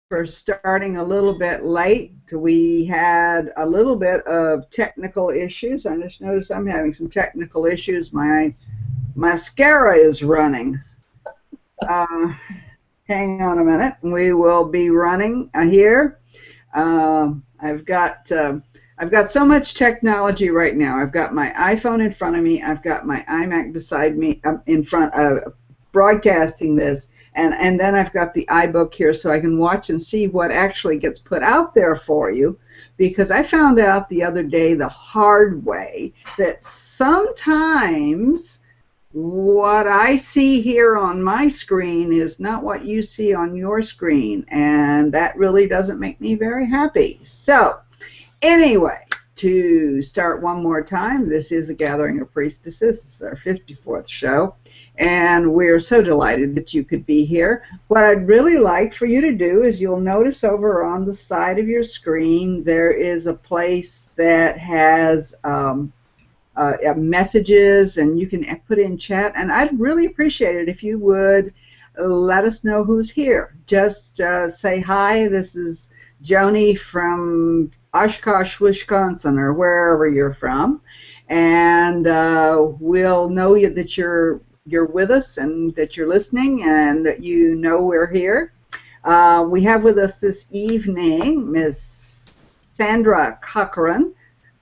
for starting a little bit late. We had a little bit of technical issues. I just noticed I'm having some technical issues. My mascara is running. Hang on a minute. We will be running here. I've got so much technology right now. I've got my iPhone in front of me. I've got my iMac beside me in front of broadcasting this. And then I've got the iBook here so I can watch and see what actually gets put out there for you, because I found out the other day the hard way that sometimes what I see here on my screen is not what you see on your screen, and that really doesn't make me very happy. So anyway, to start one more time, this is a Gathering of Priestesses. This is our 54th show. And we're so delighted that you could be here. What I'd really like for you to do is you'll notice over on the side of your screen there is a place that has messages, and you can put in chat. And I'd really appreciate it if you would let us know who's here. Just say, hi, this is Joni from Oshkosh, Wisconsin, or wherever you're from. And we'll know that you're with us and that you're listening and that you know we're here. We have with us this evening Miss Sandra Corcoran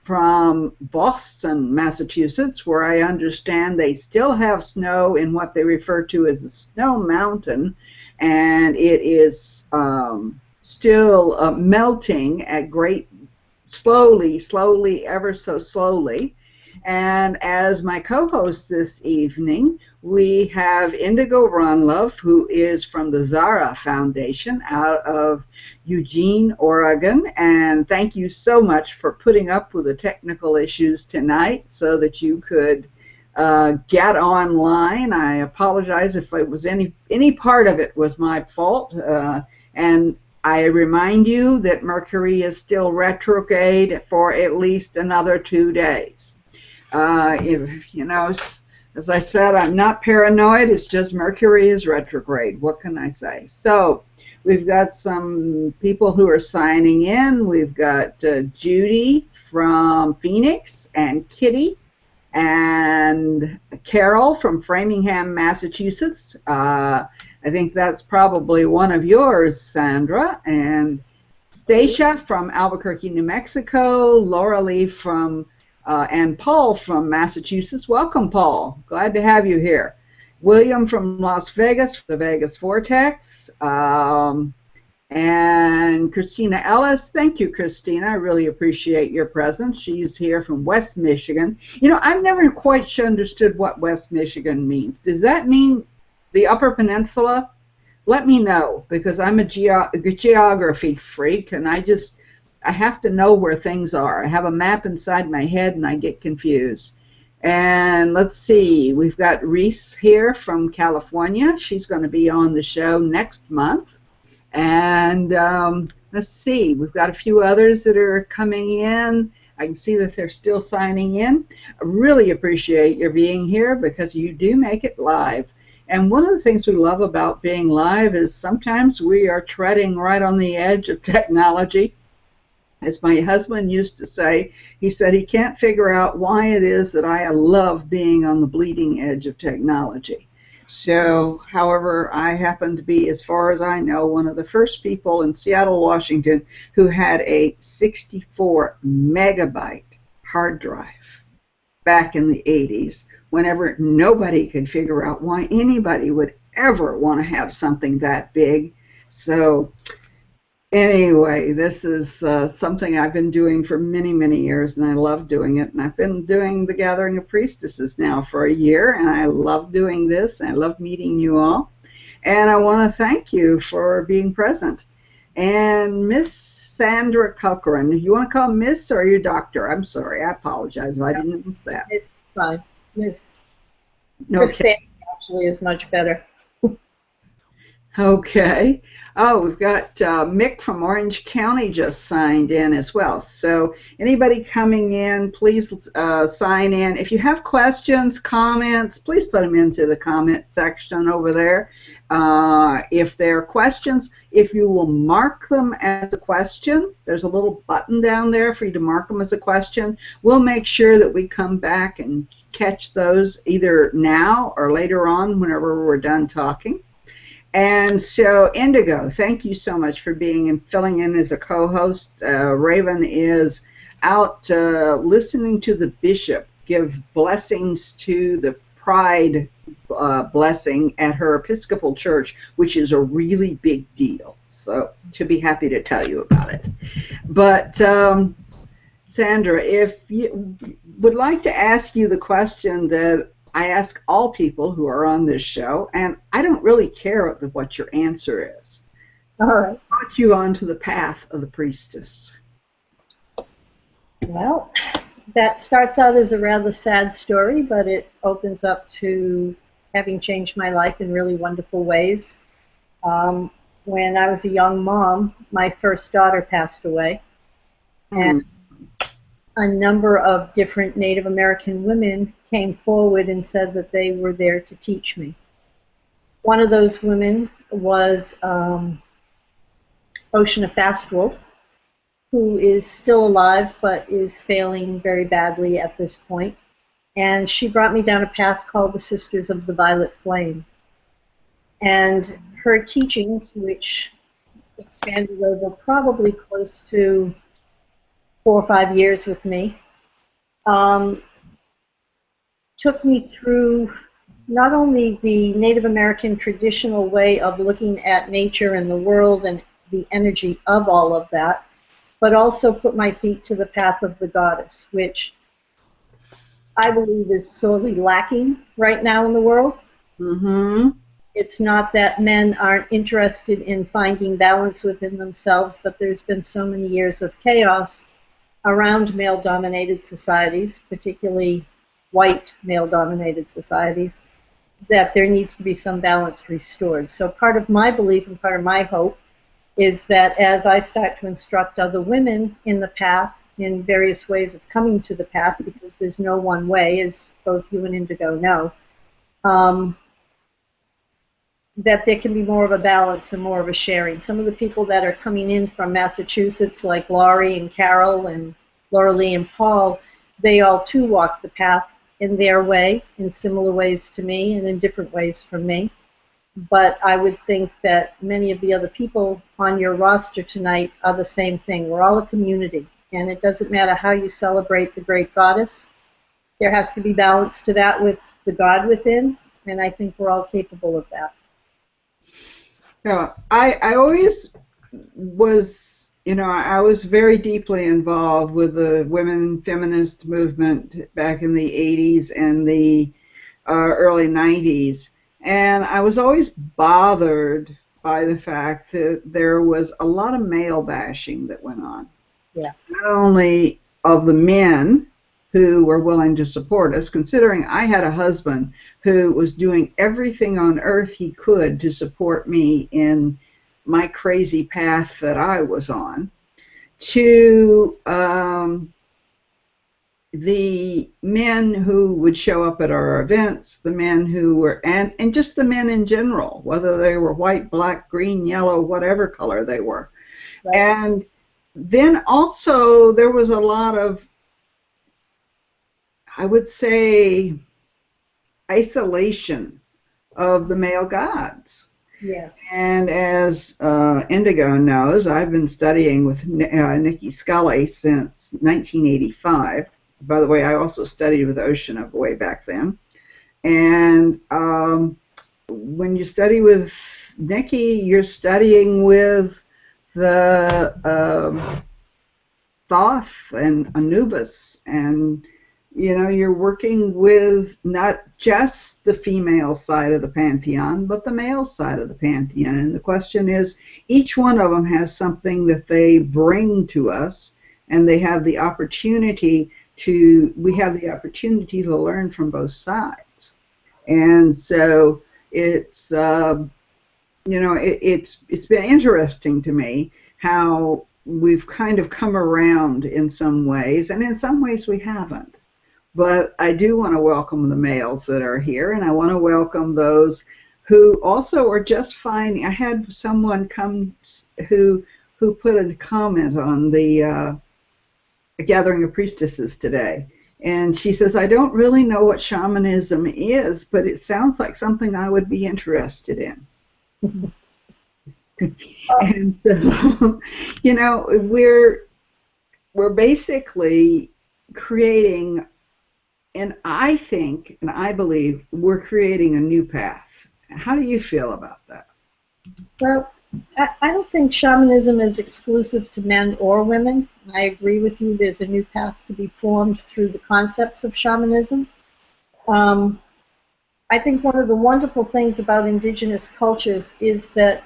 from Boston, Massachusetts, where I understand they still have snow in what they refer to as the Snow Mountain, and it is still melting at slowly, ever so slowly. And as my co-host this evening, we have Indigo Rønlov, who is from the Zahra Foundation out of Eugene, Oregon. And thank you so much for putting up with the technical issues tonight so that you could get online. I apologize if it was any part of it was my fault. And I remind you that Mercury is still retrograde for at least another 2 days. If you know, as I said, I'm not paranoid. It's just Mercury is retrograde. What can I say? So we've got some people who are signing in. We've got Judy from Phoenix, and Kitty, and Carol from Framingham, Massachusetts. I think that's probably one of yours, Sandra. And Stacia from Albuquerque, New Mexico. Laura Lee from and Paul from Massachusetts. Welcome, Paul. Glad to have you here. William from Las Vegas, the Vegas Vortex. And Christina Ellis. Thank you, Christina. I really appreciate your presence. She's here from West Michigan. You know, I've never quite understood what West Michigan means. Does that mean the Upper Peninsula? Let me know, because I'm a geography freak, and I have to know where things are. I have a map inside my head, and I get confused. And let's see, we've got Reese here from California. She's going to be on the show next month. And let's see, we've got a few others that are coming in. I can see that they're still signing in. I really appreciate your being here, because you do make it live. And one of the things we love about being live is sometimes we are treading right on the edge of technology. As my husband used to say, he said he can't figure out why it is that I love being on the bleeding edge of technology. So, however, I happen to be, as far as I know, one of the first people in Seattle, Washington, who had a 64 megabyte hard drive back in the 80s, whenever nobody could figure out why anybody would ever want to have something that big. So anyway, this is something I've been doing for many, many years, and I love doing it. And I've been doing the Gathering of Priestesses now for a year, and I love doing this. I love meeting you all. And I want to thank you for being present. And Miss Sandra Corcoran, you want to call Miss, or your doctor? I'm sorry, I apologize if I didn't miss that. It's fine. Miss. Okay. Sandra actually is much better. Okay. Oh, we've got Mick from Orange County just signed in as well. So anybody coming in, please sign in. If you have questions, comments, please put them into the comment section over there. If there are questions, if you will mark them as a question, there's a little button down there for you to mark them as a question. We'll make sure that we come back and catch those either now or later on whenever we're done talking. And so, Indigo, thank you so much for being and filling in as a co-host. Raven is out listening to the bishop give blessings to the Pride blessing at her Episcopal church, which is a really big deal. So she'll be happy to tell you about it. But Sandra, if you would like to ask you the question that I ask all people who are on this show, and I don't really care what your answer is. All right. Brought you onto the path of the priestess. Well, that starts out as a rather sad story, but it opens up to having changed my life in really wonderful ways. When I was a young mom, my first daughter passed away, and a number of different Native American women came forward and said that they were there to teach me. One of those women was Oceana Fast Wolf, who is still alive but is failing very badly at this point. And she brought me down a path called the Sisters of the Violet Flame. And her teachings, which expanded over probably close to 4 or 5 years with me, took me through not only the Native American traditional way of looking at nature and the world and the energy of all of that, but also put my feet to the path of the goddess, which I believe is sorely lacking right now in the world. Mm-hmm. It's not that men aren't interested in finding balance within themselves, but there's been so many years of chaos around male-dominated societies, particularly white male-dominated societies, that there needs to be some balance restored. So part of my belief and part of my hope is that as I start to instruct other women in the path, in various ways of coming to the path, because there's no one way, as both you and Indigo know, that there can be more of a balance and more of a sharing. Some of the people that are coming in from Massachusetts, like Laurie and Carol and Laura Lee and Paul, they all too walk the path in their way, in similar ways to me and in different ways from me. But I would think that many of the other people on your roster tonight are the same thing. We're all a community, and it doesn't matter how you celebrate the great goddess. There has to be balance to that with the God within, and I think we're all capable of that. Yeah, I always was, I was very deeply involved with the women feminist movement back in the 80s and the early 90s. And I was always bothered by the fact that there was a lot of male bashing that went on. Yeah. Not only of the men who were willing to support us, considering I had a husband who was doing everything on earth he could to support me in my crazy path that I was on, to the men who would show up at our events, the men who were, and just the men in general, whether they were white, black, green, yellow, whatever color they were. Right. And then also there was a lot of, I would say, isolation of the male gods. Yes. And as Indigo knows, I've been studying with Nikki Scully since 1985. By the way, I also studied with Oceana way back then. And when you study with Nikki, you're studying with the Thoth and Anubis, and you're working with not just the female side of the pantheon, but the male side of the pantheon. And the question is, each one of them has something that they bring to us, and they have the opportunity we have the opportunity to learn from both sides. And so it's, it's been interesting to me how we've kind of come around in some ways, and in some ways we haven't. But I do want to welcome the males that are here, and I want to welcome those who also are just finding. I had someone come who put a comment on the Gathering of Priestesses today, and she says, I don't really know what shamanism is, but it sounds like something I would be interested in. And so, you know, we're basically creating, and I think, and I believe, we're creating a new path. How do you feel about that? Well, I don't think shamanism is exclusive to men or women. I agree with you. There's a new path to be formed through the concepts of shamanism. I think one of the wonderful things about indigenous cultures is that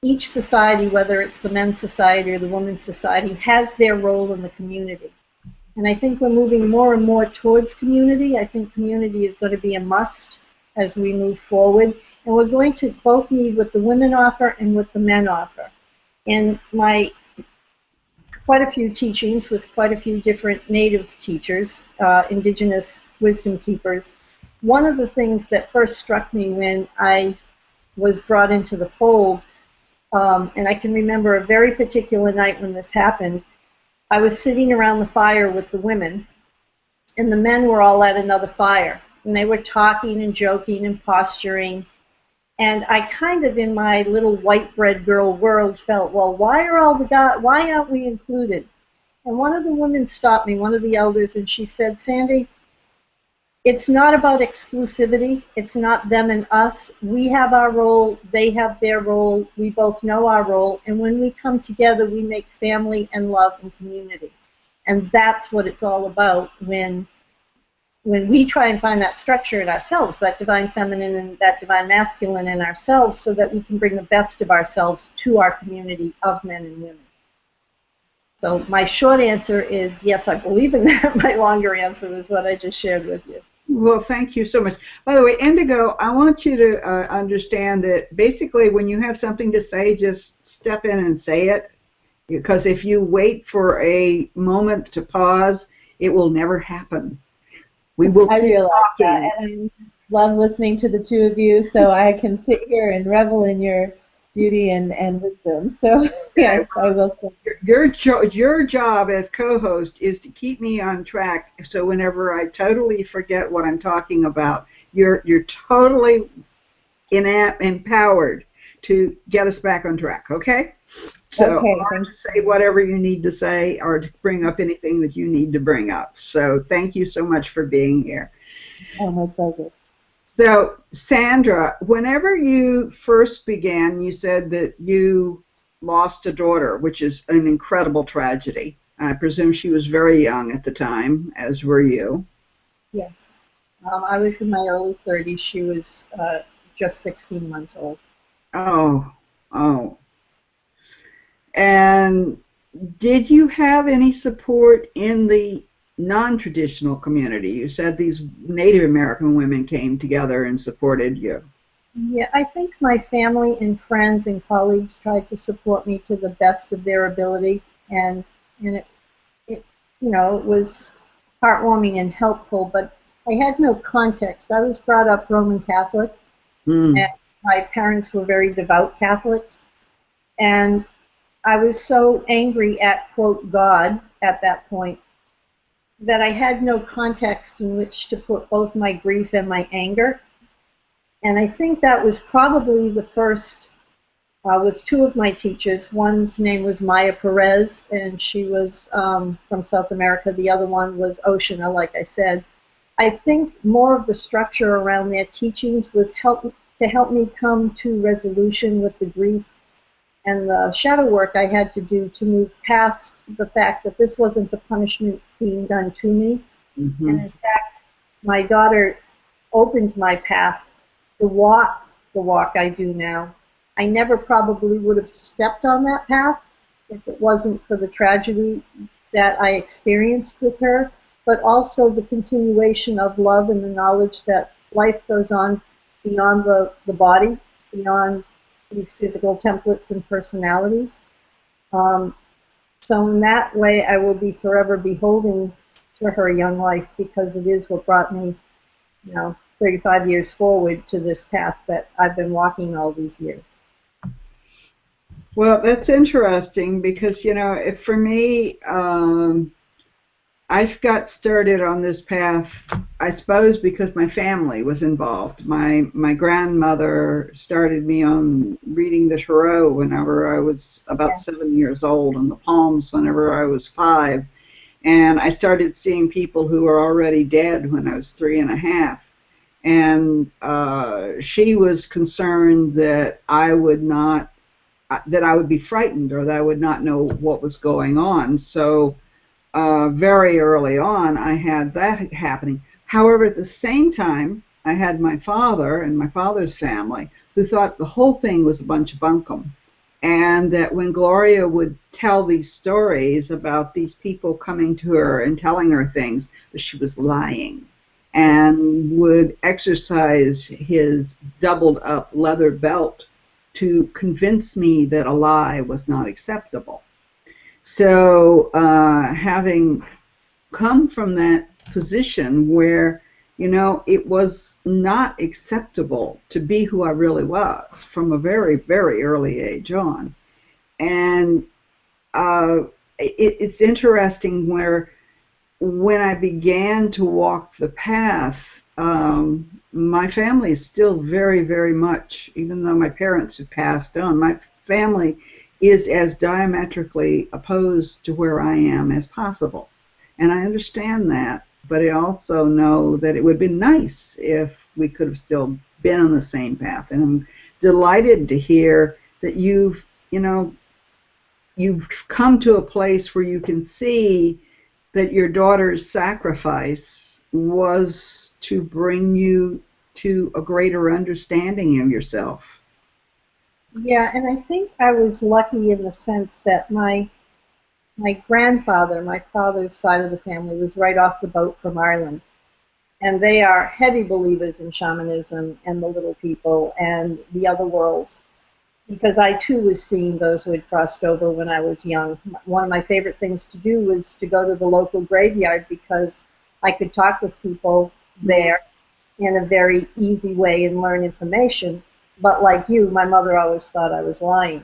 each society, whether it's the men's society or the women's society, has their role in the community. And I think we're moving more and more towards community. I think community is going to be a must as we move forward. And we're going to both need what the women offer and what the men offer. In my quite a few teachings with quite a few different native teachers, indigenous wisdom keepers, one of the things that first struck me when I was brought into the fold, and I can remember a very particular night when this happened, I was sitting around the fire with the women, and the men were all at another fire. And they were talking and joking and posturing. And I kind of, in my little white bread girl world, felt, well, why aren't we included? And one of the women stopped me, one of the elders, and she said, Sandy, it's not about exclusivity. It's not them and us. We have our role. They have their role. We both know our role. And when we come together, we make family and love and community. And that's what it's all about when we try and find that structure in ourselves, that divine feminine and that divine masculine in ourselves, so that we can bring the best of ourselves to our community of men and women. So my short answer is yes, I believe in that. My longer answer is what I just shared with you. Well, thank you so much. By the way, Indigo, I want you to understand that basically when you have something to say, just step in and say it. Because if you wait for a moment to pause, it will never happen. We will I keep realize talking. that, and I love listening to the two of you, so I can sit here and revel in your beauty and wisdom. So yes, I will say. Your job as co-host is to keep me on track. So whenever I totally forget what I'm talking about, you're totally empowered to get us back on track. Okay? So Okay, or to say whatever you need to say, or to bring up anything that you need to bring up. So thank you so much for being here. Oh, my pleasure. So Sandra, whenever you first began, you said that you lost a daughter, which is an incredible tragedy. I presume she was very young at the time, as were you. Yes. I was in my early 30s. She was just 16 months old. Oh. And did you have any support in the non-traditional community? You said these Native American women came together and supported you. Yeah, I think my family and friends and colleagues tried to support me to the best of their ability, and it was heartwarming and helpful, but I had no context. I was brought up Roman Catholic, and my parents were very devout Catholics, and I was so angry at, quote, God at that point that I had no context in which to put both my grief and my anger. And I think that was probably the first, with two of my teachers. One's name was Maya Perez, and she was from South America. The other one was Oceana, like I said. I think more of the structure around their teachings was to help me come to resolution with the grief and the shadow work I had to do to move past the fact that this wasn't a punishment being done to me. Mm-hmm. And in fact, my daughter opened my path to walk the walk I do now. I never probably would have stepped on that path if it wasn't for the tragedy that I experienced with her, but also the continuation of love and the knowledge that life goes on beyond the body, beyond these physical templates and personalities. So in that way, I will be forever beholden to her young life, because it is what brought me, 35 years forward to this path that I've been walking all these years. Well, that's interesting because, you know, for me, I got started on this path, I suppose, because my family was involved. My grandmother started me on reading the tarot whenever I was about 7 years old, and the palms whenever I was 5. And I started seeing people who were already dead when I was 3.5. And she was concerned that I would be frightened, or that I would not know what was going on. So very early on, I had that happening. However, at the same time, I had my father and my father's family who thought the whole thing was a bunch of bunkum. And that when Gloria would tell these stories about these people coming to her and telling her things, that she was lying, and would exercise his doubled up leather belt to convince me that a lie was not acceptable. So having come from that position where, you know, it was not acceptable to be who I really was from a very, very early age on. And it's interesting where when I began to walk the path, my family is still very, very much, even though my parents have passed on, my family is as diametrically opposed to where I am as possible. And I understand that, but I also know that it would be nice if we could have still been on the same path. And I'm delighted to hear that you've come to a place where you can see that your daughter's sacrifice was to bring you to a greater understanding of yourself. Yeah, and I think I was lucky in the sense that my grandfather, my father's side of the family, was right off the boat from Ireland. And they are heavy believers in shamanism and the little people and the other worlds, because I too was seeing those who had crossed over when I was young. One of my favorite things to do was to go to the local graveyard because I could talk with people there in a very easy way and learn information. But like you, my mother always thought I was lying.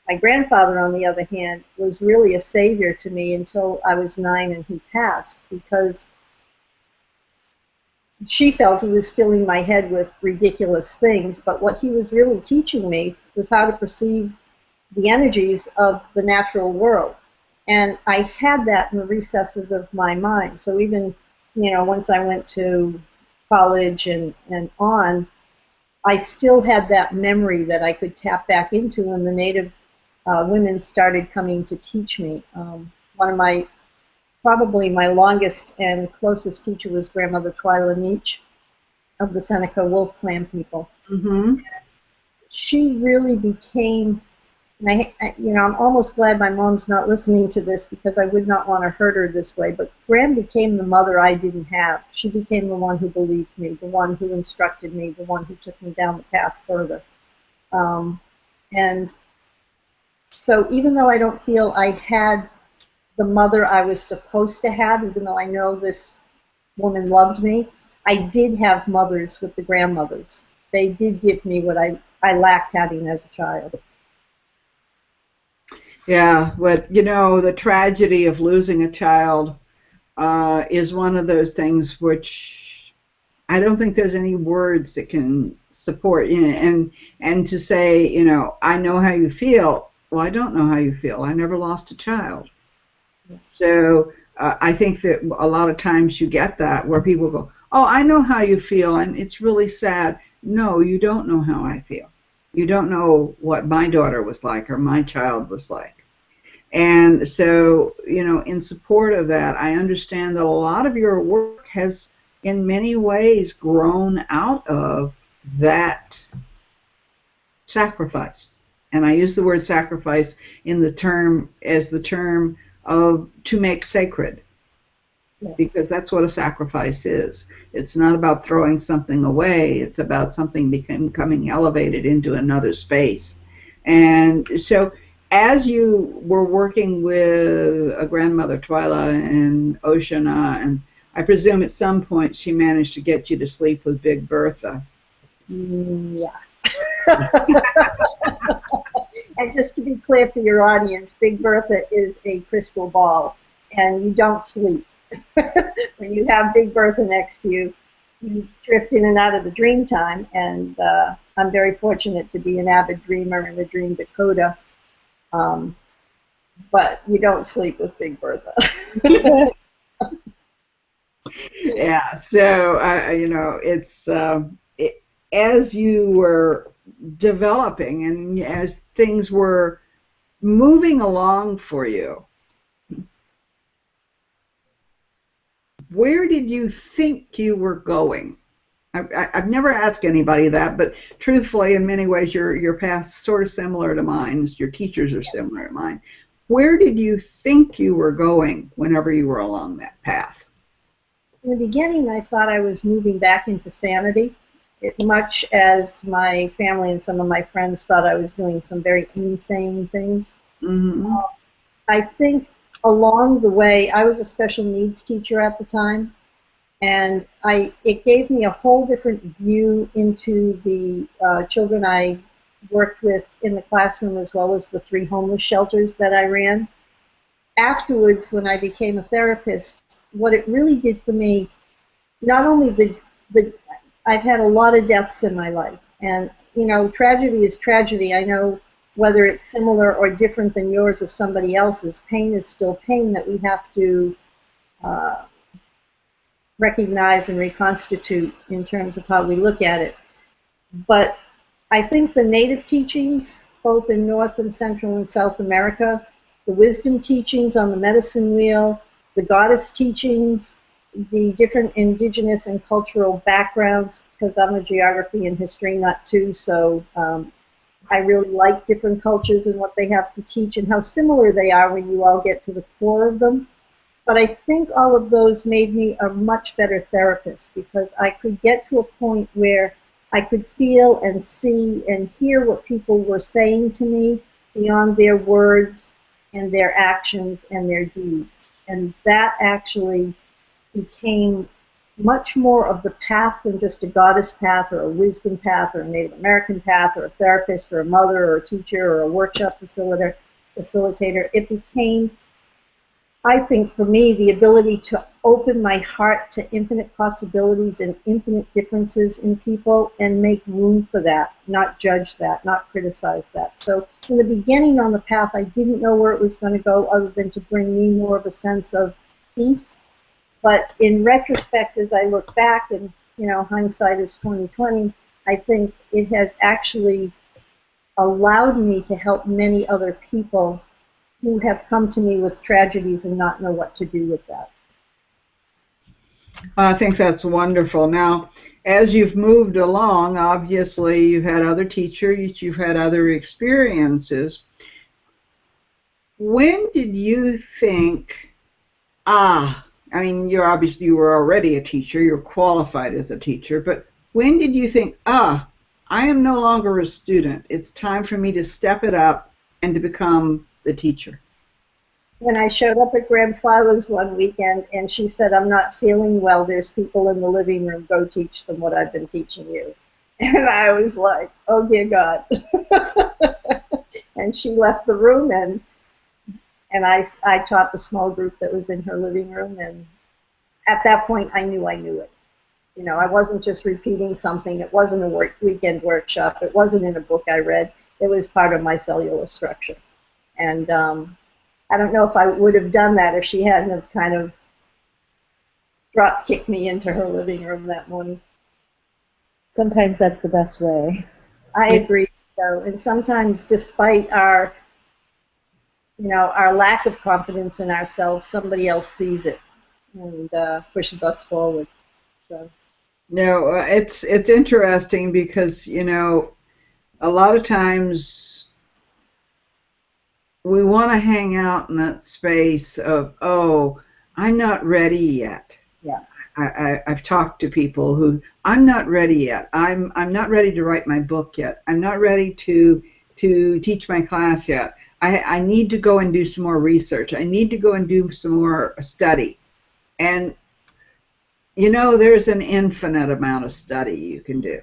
My grandfather, on the other hand, was really a savior to me until I was 9 and he passed, because she felt he was filling my head with ridiculous things, but what he was really teaching me was how to perceive the energies of the natural world. And I had that in the recesses of my mind. So even, you know, once I went to college and on, I still had that memory that I could tap back into when the Native women started coming to teach me. One of probably my longest and closest teacher was Grandmother Twyla Neach of the Seneca Wolf Clan people. Mm-hmm. She really became, and I'm almost glad my mom's not listening to this because I would not want to hurt her this way, but Gran became the mother I didn't have. She became the one who believed me, the one who instructed me, the one who took me down the path further. And so even though I don't feel I had the mother I was supposed to have, even though I know this woman loved me, I did have mothers with the grandmothers. They did give me what I lacked having as a child. Yeah, but you know, the tragedy of losing a child is one of those things which I don't think there's any words that can support. You know, and to say, you know, I know how you feel. Well, I don't know how you feel. I never lost a child. So I think that a lot of times you get that where people go, oh, I know how you feel, and it's really sad. No, you don't know how I feel. You don't know what my daughter was like or my child was like. And so, you know, in support of that, I understand that a lot of your work has in many ways grown out of that sacrifice. And I use the word sacrifice in the term of to make sacred. Yes. Because that's what a sacrifice is. It's not about throwing something away. It's about something becoming elevated into another space. And so as you were working with a grandmother, Twyla, and Oshana, and I presume at some point she managed to get you to sleep with Big Bertha. Yeah. And just to be clear for your audience, Big Bertha is a crystal ball, and you don't sleep. When you have Big Bertha next to you, you drift in and out of the dream time, and I'm very fortunate to be an avid dreamer in the Dream Dakota. But you don't sleep with Big Bertha. Yeah, so you know, it's as you were developing and as things were moving along for you, where did you think you were going? I've never asked anybody that, but truthfully, in many ways, your path's sort of similar to mine. Your teachers are similar to mine. Where did you think you were going whenever you were along that path? In the beginning, I thought I was moving back into sanity, much as my family and some of my friends thought I was doing some very insane things. Mm-hmm. I think along the way, I was a special needs teacher at the time, and it gave me a whole different view into the children I worked with in the classroom, as well as the 3 homeless shelters that I ran. Afterwards, when I became a therapist, what it really did for me, not only I've had a lot of deaths in my life, and you know, tragedy is tragedy. I know whether it's similar or different than yours or somebody else's, pain is still pain that we have to recognize and reconstitute in terms of how we look at it. But I think the native teachings, both in North and Central and South America, the wisdom teachings on the medicine wheel, the goddess teachings, the different indigenous and cultural backgrounds, because I'm a geography and history nut too, so I really like different cultures and what they have to teach and how similar they are when you all get to the core of them. But I think all of those made me a much better therapist, because I could get to a point where I could feel and see and hear what people were saying to me beyond their words and their actions and their deeds. And that actually became much more of the path than just a goddess path or a wisdom path or a Native American path or a therapist or a mother or a teacher or a workshop facilitator. It became, I think, for me, the ability to open my heart to infinite possibilities and infinite differences in people and make room for that, not judge that, not criticize that. So in the beginning on the path, I didn't know where it was going to go other than to bring me more of a sense of peace. But in retrospect, as I look back, and you know, hindsight is 20/20, I think it has actually allowed me to help many other people who have come to me with tragedies and not know what to do with that. I think that's wonderful. Now, as you've moved along, obviously you've had other teachers, you've had other experiences. When did you think, I mean, you were already a teacher, you're qualified as a teacher, but when did you think, I am no longer a student, it's time for me to step it up and to become the teacher? When I showed up at Grandfather's one weekend and she said, I'm not feeling well, there's people in the living room, go teach them what I've been teaching you. And I was like, oh dear God. And she left the room, and I taught the small group that was in her living room, and at that point I knew it. You know, I wasn't just repeating something. It wasn't a weekend workshop. It wasn't in a book I read. It was part of my cellular structure. And I don't know if I would have done that if she hadn't have kind of drop-kicked me into her living room that morning. Sometimes that's the best way. I agree. So, and sometimes despite our lack of confidence in ourselves, somebody else sees it and pushes us forward. So. No, it's interesting because, you know, a lot of times we want to hang out in that space of, I'm not ready yet. Yeah. I've talked to people who, I'm not ready yet. I'm not ready to write my book yet. I'm not ready to teach my class yet. I need to go and do some more research. I need to go and do some more study. And You know, there's an infinite amount of study you can do.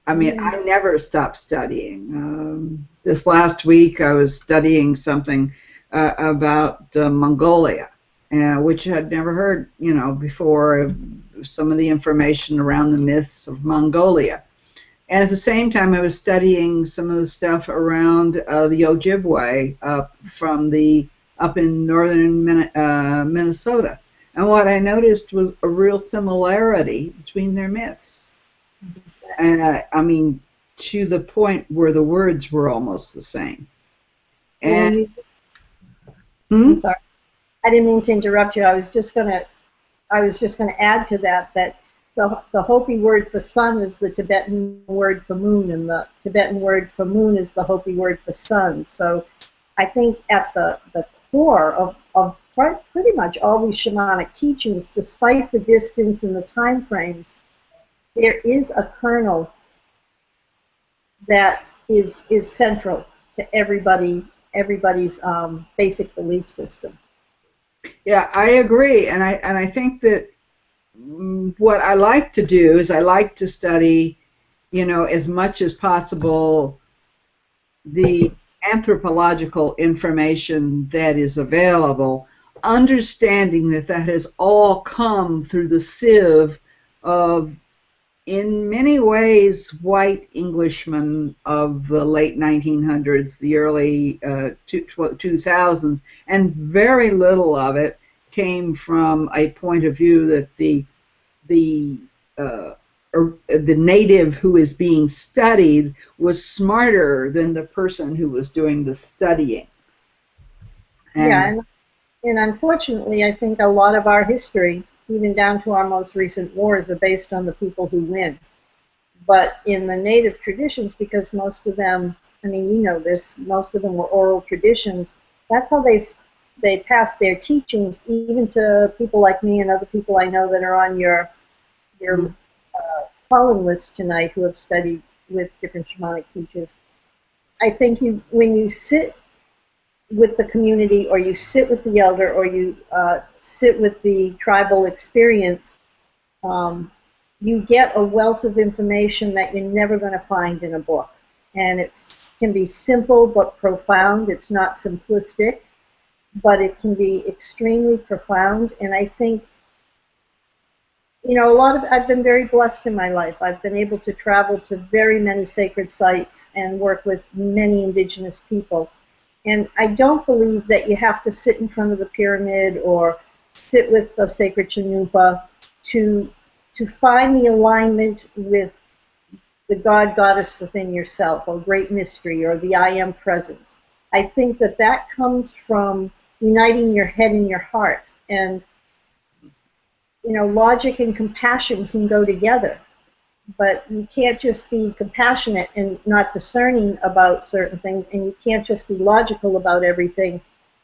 I mean, I never stop studying. This last week I was studying something about Mongolia, which I'd never heard, you know, before, some of the information around the myths of Mongolia. And at the same time, I was studying some of the stuff around the Ojibwe up in northern Minnesota. And what I noticed was a real similarity between their myths. And I mean, to the point where the words were almost the same. And I'm sorry, I didn't mean to interrupt you. I was just gonna add to that the Hopi word for sun is the Tibetan word for moon, and the Tibetan word for moon is the Hopi word for sun. So I think at the core of pretty much all these shamanic teachings, despite the distance and the time frames, there is a kernel that is central to everybody's basic belief system. Yeah, I agree, and I think that what I like to do is I like to study, you know, as much as possible the anthropological information that is available, understanding that that has all come through the sieve of, in many ways, white Englishmen of the late 1900s, the early 2000s, and very little of it came from a point of view that the native who is being studied was smarter than the person who was doing the studying. And unfortunately, I think a lot of our history, even down to our most recent wars, are based on the people who win. But in the native traditions, because most of them, I mean, you know this, most of them were oral traditions, that's how they pass their teachings, even to people like me and other people I know that are on your calling list tonight who have studied with different shamanic teachers. I think when you sit with the community, or you sit with the elder, or you sit with the tribal experience, you get a wealth of information that you're never going to find in a book. And it can be simple but profound. It's not simplistic, but it can be extremely profound. And I think, you know, I've been very blessed in my life. I've been able to travel to very many sacred sites and work with many indigenous people. And I don't believe that you have to sit in front of the pyramid or sit with the sacred Chanupa to find the alignment with the God, goddess within yourself, or great mystery, or the I am presence. I think that comes from uniting your head and your heart. And, you know, logic and compassion can go together. But you can't just be compassionate and not discerning about certain things, and you can't just be logical about everything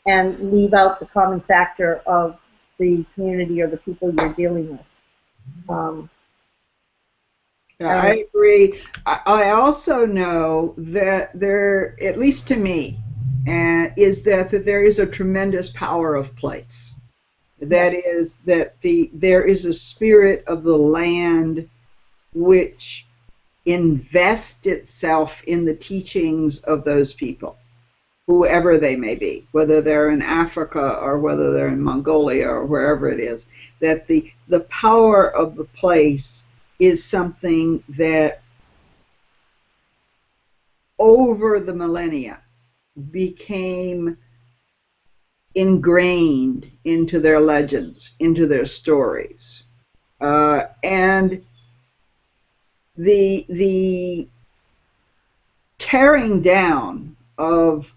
and leave out the common factor of the community or the people you're dealing with. Yeah, I agree. I also know that there, at least to me, is that there is a tremendous power of place. That is that there is a spirit of the land which invests itself in the teachings of those people, whoever they may be, whether they're in Africa or whether they're in Mongolia or wherever it is, that the power of the place is something that over the millennia became ingrained into their legends, into their stories. And the tearing down of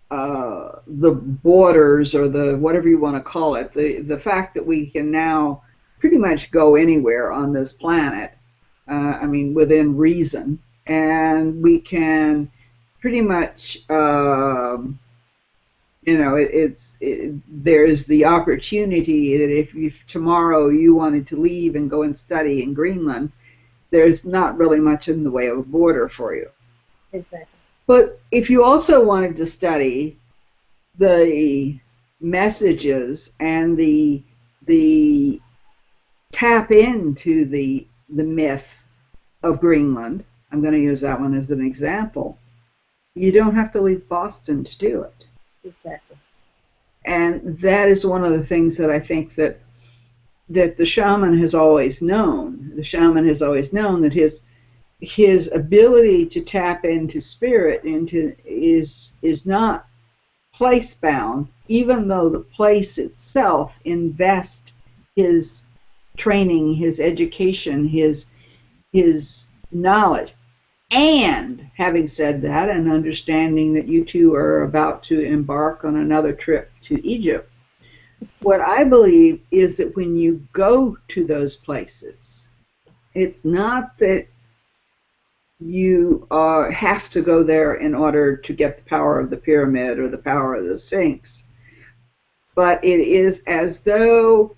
the borders, or the whatever you want to call it, the fact that we can now pretty much go anywhere on this planet, I mean, within reason, and we can pretty much, you know, there's the opportunity that if tomorrow you wanted to leave and go and study in Greenland, there's not really much in the way of a border for you. Exactly. But if you also wanted to study the messages and the tap into the myth of Greenland, I'm going to use that one as an example, you don't have to leave Boston to do it. Exactly. And that is one of the things that I think that the shaman has always known. The shaman has always known that his ability to tap into spirit is not place bound, even though the place itself invests his training, his education, his knowledge. And having said that, and understanding that you two are about to embark on another trip to Egypt, what I believe is that when you go to those places, it's not that you have to go there in order to get the power of the pyramid or the power of the Sphinx, but it is as though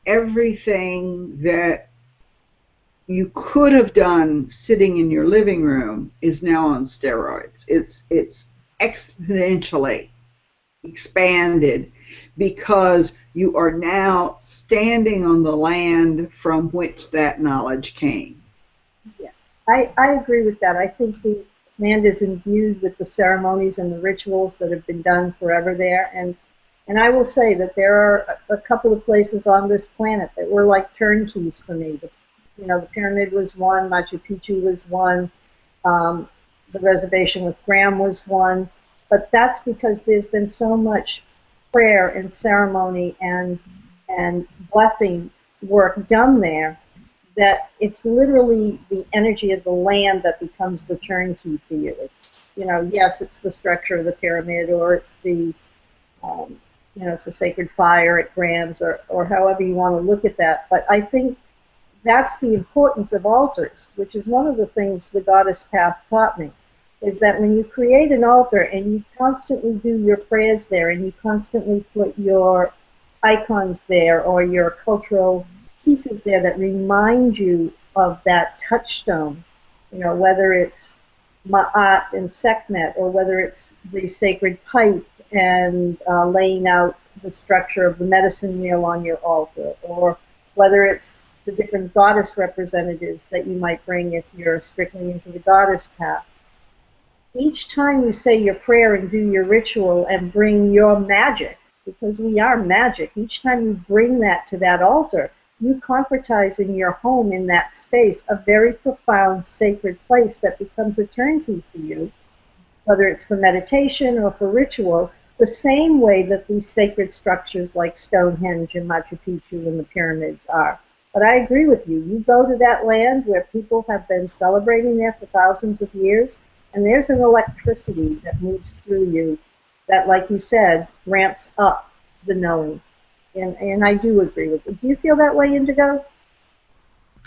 everything that you could have done sitting in your living room is now on steroids. It's exponentially expanded because you are now standing on the land from which that knowledge came. Yeah, I agree with that. I think the land is imbued with the ceremonies and the rituals that have been done forever there. And I will say that there are a couple of places on this planet that were like turnkeys for me. The pyramid was one, Machu Picchu was one, the reservation with Graham was one, but that's because there's been so much prayer and ceremony and blessing work done there that it's literally the energy of the land that becomes the turnkey for you. It's, yes, it's the structure of the pyramid, or it's the, it's the sacred fire at Graham's, or however you want to look at that. But I think that's the importance of altars, which is one of the things the Goddess Path taught me, is that when you create an altar and you constantly do your prayers there and you constantly put your icons there or your cultural pieces there that remind you of that touchstone, whether it's Ma'at and Sekhmet, or whether it's the sacred pipe and laying out the structure of the medicine wheel on your altar, or whether it's the different goddess representatives that you might bring if you're strictly into the Goddess Path. Each time you say your prayer and do your ritual and bring your magic, because we are magic, each time you bring that to that altar, you concretize in your home, in that space, a very profound sacred place that becomes a turnkey for you, whether it's for meditation or for ritual, the same way that these sacred structures like Stonehenge and Machu Picchu and the pyramids are. But I agree with you. You go to that land where people have been celebrating there for thousands of years, and there's an electricity that moves through you that, like you said, ramps up the knowing. And I do agree with you. Do you feel that way, Indigo?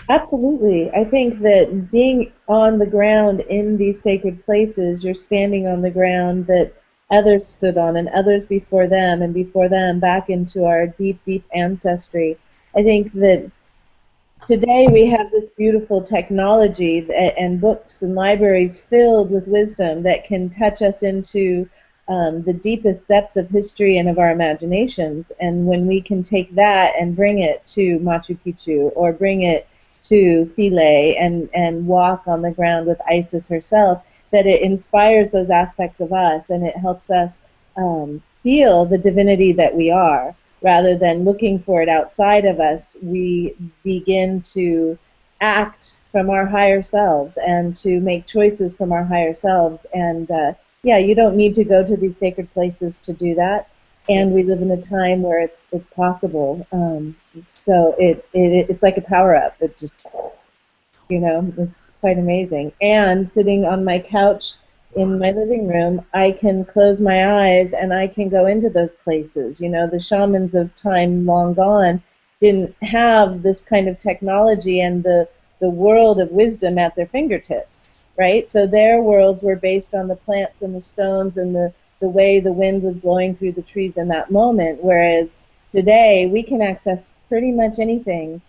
Absolutely. I think that being on the ground in these sacred places, you're standing on the ground that others stood on, and others before them, and before them, back into our deep, deep ancestry. I think that today we have this beautiful technology and books and libraries filled with wisdom that can touch us into the deepest depths of history and of our imaginations. And when we can take that and bring it to Machu Picchu or bring it to Philae and walk on the ground with Isis herself, that it inspires those aspects of us and it helps us feel the divinity that we are. Rather than looking for it outside of us, we begin to act from our higher selves and to make choices from our higher selves. And yeah, you don't need to go to these sacred places to do that. And we live in a time where it's possible. So it's like a power-up. It just, it's quite amazing. And sitting on my couch in my living room, I can close my eyes and I can go into those places. The shamans of time long gone didn't have this kind of technology and the world of wisdom at their fingertips, right? So their worlds were based on the plants and the stones and the way the wind was blowing through the trees in that moment, whereas today we can access pretty much anything.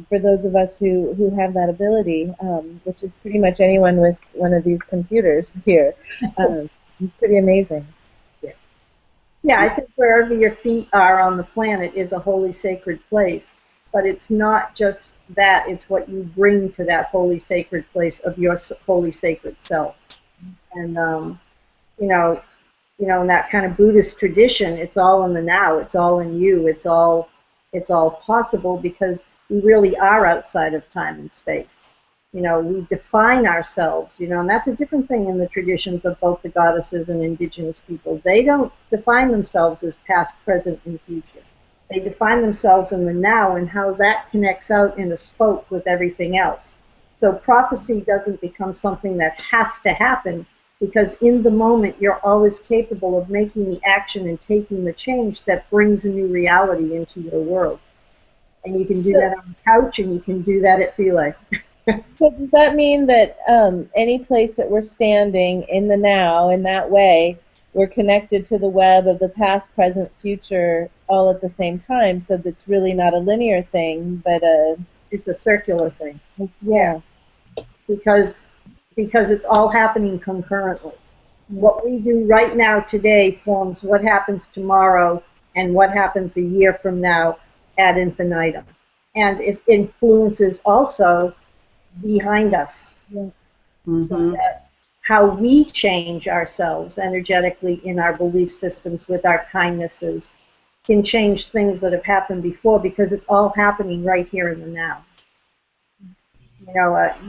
For those of us who have that ability, which is pretty much anyone with one of these computers here. It's pretty amazing. Yeah, I think wherever your feet are on the planet is a holy sacred place. but it's not just that, it's what you bring to that holy sacred place of your holy sacred self. And you know, in that kind of Buddhist tradition, it's all in the now, it's all in you, it's all possible because we really are outside of time and space. We define ourselves, and that's a different thing in the traditions of both the goddesses and indigenous people. They don't define themselves as past, present, and future. They define themselves in the now and how that connects out in a spoke with everything else. So prophecy doesn't become something that has to happen, because in the moment you're always capable of making the action and taking the change that brings a new reality into your world. And you can do that on the couch, and you can do that at Philae. So does that mean that any place that we're standing in the now, in that way, we're connected to the web of the past, present, future, all at the same time? So that's really not a linear thing, but it's a circular thing. Yeah. Because it's all happening concurrently. What we do right now today forms what happens tomorrow and what happens a year from now ad infinitum. And it influences also behind us. Yeah. Mm-hmm. So that how we change ourselves energetically in our belief systems with our kindnesses can change things that have happened before, because it's all happening right here in the now.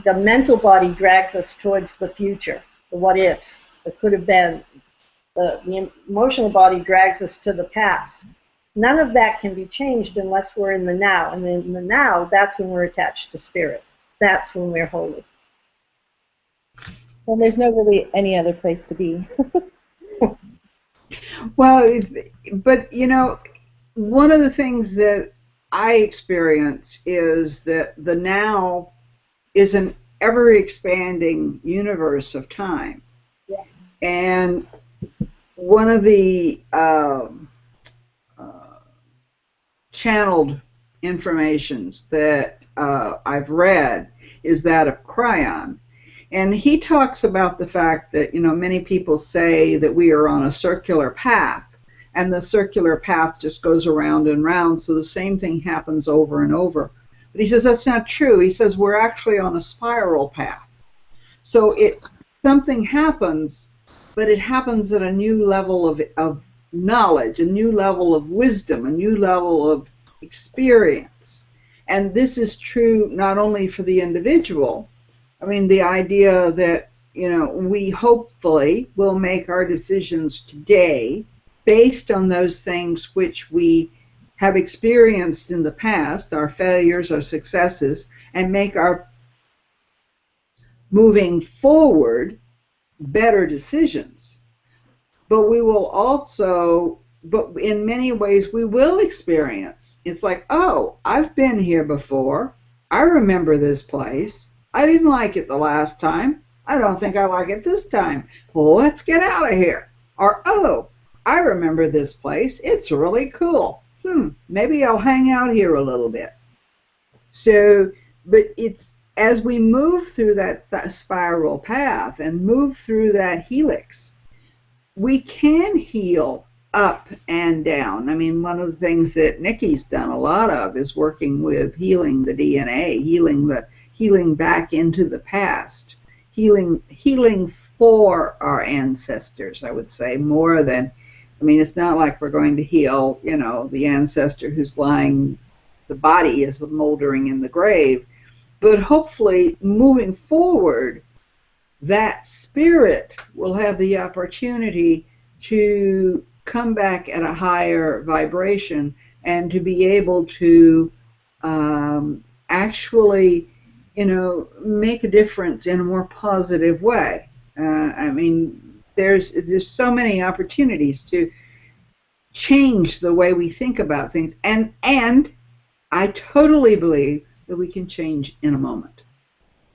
The mental body drags us towards the future, the what ifs, the could have been. The emotional body drags us to the past. None of that can be changed unless we're in the now. And in the now, that's when we're attached to spirit. That's when we're holy. Well, there's no really any other place to be. Well, but one of the things that I experience is that the now is an ever-expanding universe of time. Yeah. And one of the channeled informations that I've read is that of Cryon. And he talks about the fact that, many people say that we are on a circular path, and the circular path just goes around and round, so the same thing happens over and over. But he says that's not true. He says we're actually on a spiral path. So something happens, but it happens at a new level of knowledge, a new level of wisdom, a new level of experience. And this is true not only for the individual. I mean, the idea that, we hopefully will make our decisions today based on those things which we have experienced in the past, our failures, our successes, and make our moving forward better decisions. But we will also, but in many ways we will experience, it's like, oh, I've been here before. I remember this place. I didn't like it the last time. I don't think I like it this time. Well, let's get out of here. Or, oh, I remember this place. It's really cool. Maybe I'll hang out here a little bit. So, but it's as we move through that spiral path and move through that helix, we can heal up and down. I mean, one of the things that Nikki's done a lot of is working with healing the DNA, healing back into the past, healing for our ancestors, I would say, more than, I mean, it's not like we're going to heal, the ancestor who's lying, the body is moldering in the grave, but hopefully moving forward, that spirit will have the opportunity to come back at a higher vibration and to be able to actually, make a difference in a more positive way. I mean, there's so many opportunities to change the way we think about things, and I totally believe that we can change in a moment.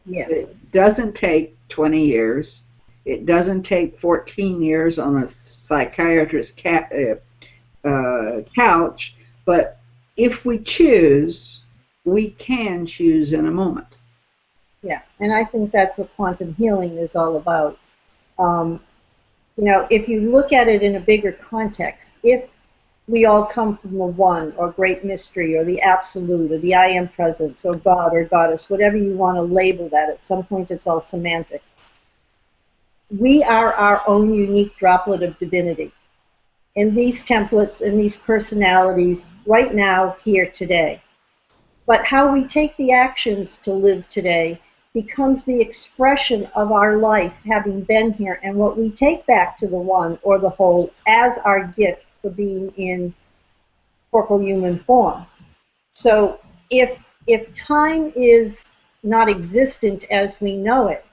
Yes. It doesn't take 20 years. It doesn't take 14 years on a psychiatrist's couch, but if we choose, we can choose in a moment. Yeah, and I think that's what quantum healing is all about. If you look at it in a bigger context, if we all come from the one, or great mystery, or the absolute, or the I am presence, or God or goddess, whatever you want to label that. At some point it's all semantics. We are our own unique droplet of divinity in these templates, in these personalities, right now, here, today. But how we take the actions to live today becomes the expression of our life having been here, and what we take back to the one or the whole as our gift for being in corporal human form. So if time is not existent as we know it,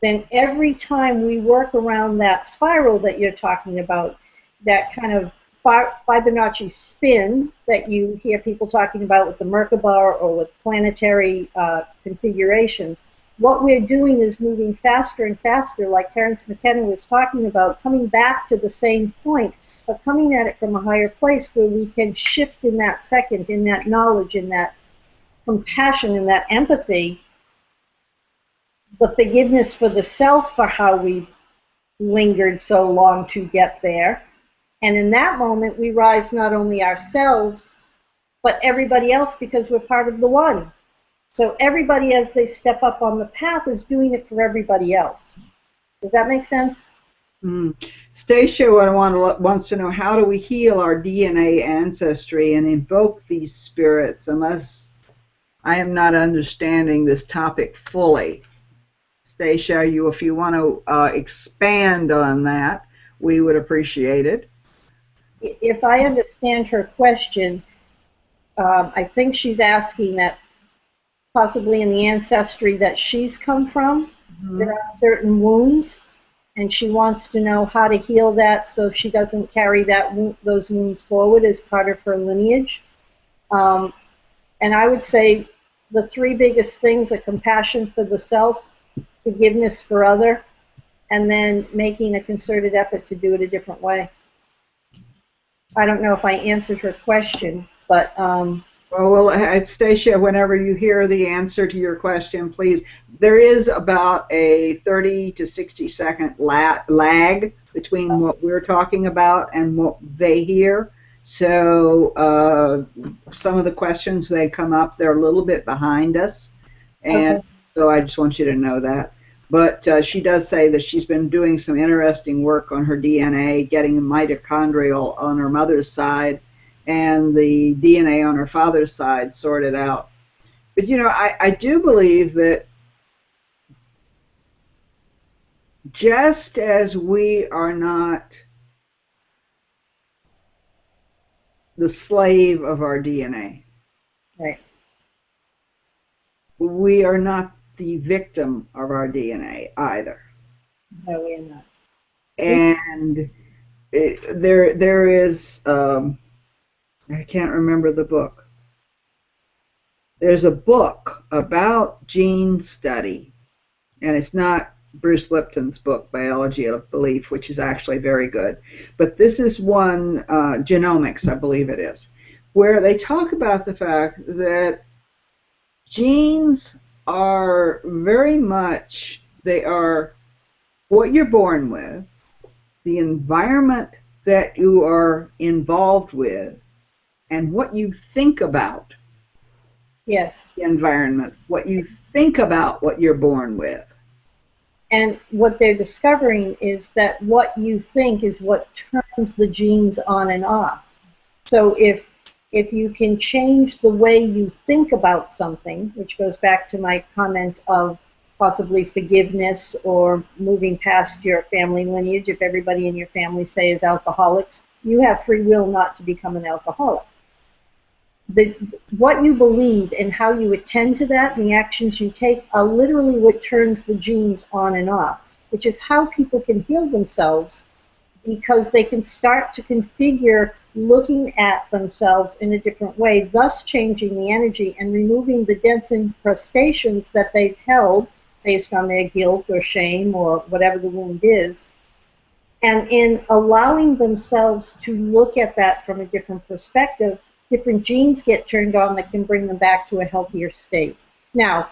then every time we work around that spiral that you're talking about, that kind of Fibonacci spin that you hear people talking about with the Merkaba or with planetary configurations, what we're doing is moving faster and faster, like Terence McKenna was talking about, coming back to the same point, but coming at it from a higher place where we can shift in that second, in that knowledge, in that compassion, in that empathy, the forgiveness for the self for how we lingered so long to get there. And in that moment, we rise not only ourselves, but everybody else, because we're part of the one. So everybody, as they step up on the path, is doing it for everybody else. Does that make sense? Stacia wants to know, how do we heal our DNA ancestry and invoke these spirits, unless I am not understanding this topic fully. Stacia, if you want to expand on that, we would appreciate it. If I understand her question, I think she's asking that possibly in the ancestry that she's come from, there are certain wounds, and she wants to know how to heal that so she doesn't carry those wounds forward as part of her lineage. And I would say the three biggest things are compassion for the self, forgiveness for other, and then making a concerted effort to do it a different way. I don't know if I answered her question, but... Well, Stacia, whenever you hear the answer to your question, please, there is about a 30 to 60 second lag between what we're talking about and what they hear. So some of the questions, they come up, they're a little bit behind us. And so I just want you to know that. But she does say that she's been doing some interesting work on her DNA, getting mitochondrial on her mother's side and the DNA on her father's side sorted out. But, I do believe that just as we are not the slave of our DNA, right, we are not the victim of our DNA either. No, we are not. And there is... I can't remember the book. There's a book about gene study, and it's not Bruce Lipton's book, Biology of Belief, which is actually very good. But this is one, Genomics, I believe it is, where they talk about the fact that genes are very much, they are what you're born with, the environment that you are involved with, and what you think about the environment, what you think about what you're born with. And what they're discovering is that what you think is what turns the genes on and off. So if you can change the way you think about something, which goes back to my comment of possibly forgiveness or moving past your family lineage, if everybody in your family, say, is alcoholics, you have free will not to become an alcoholic. What you believe and how you attend to that and the actions you take are literally what turns the genes on and off, which is how people can heal themselves, because they can start to configure looking at themselves in a different way, thus changing the energy and removing the dense incrustations that they've held based on their guilt or shame or whatever the wound is. And in allowing themselves to look at that from a different perspective, different genes get turned on that can bring them back to a healthier state. Now,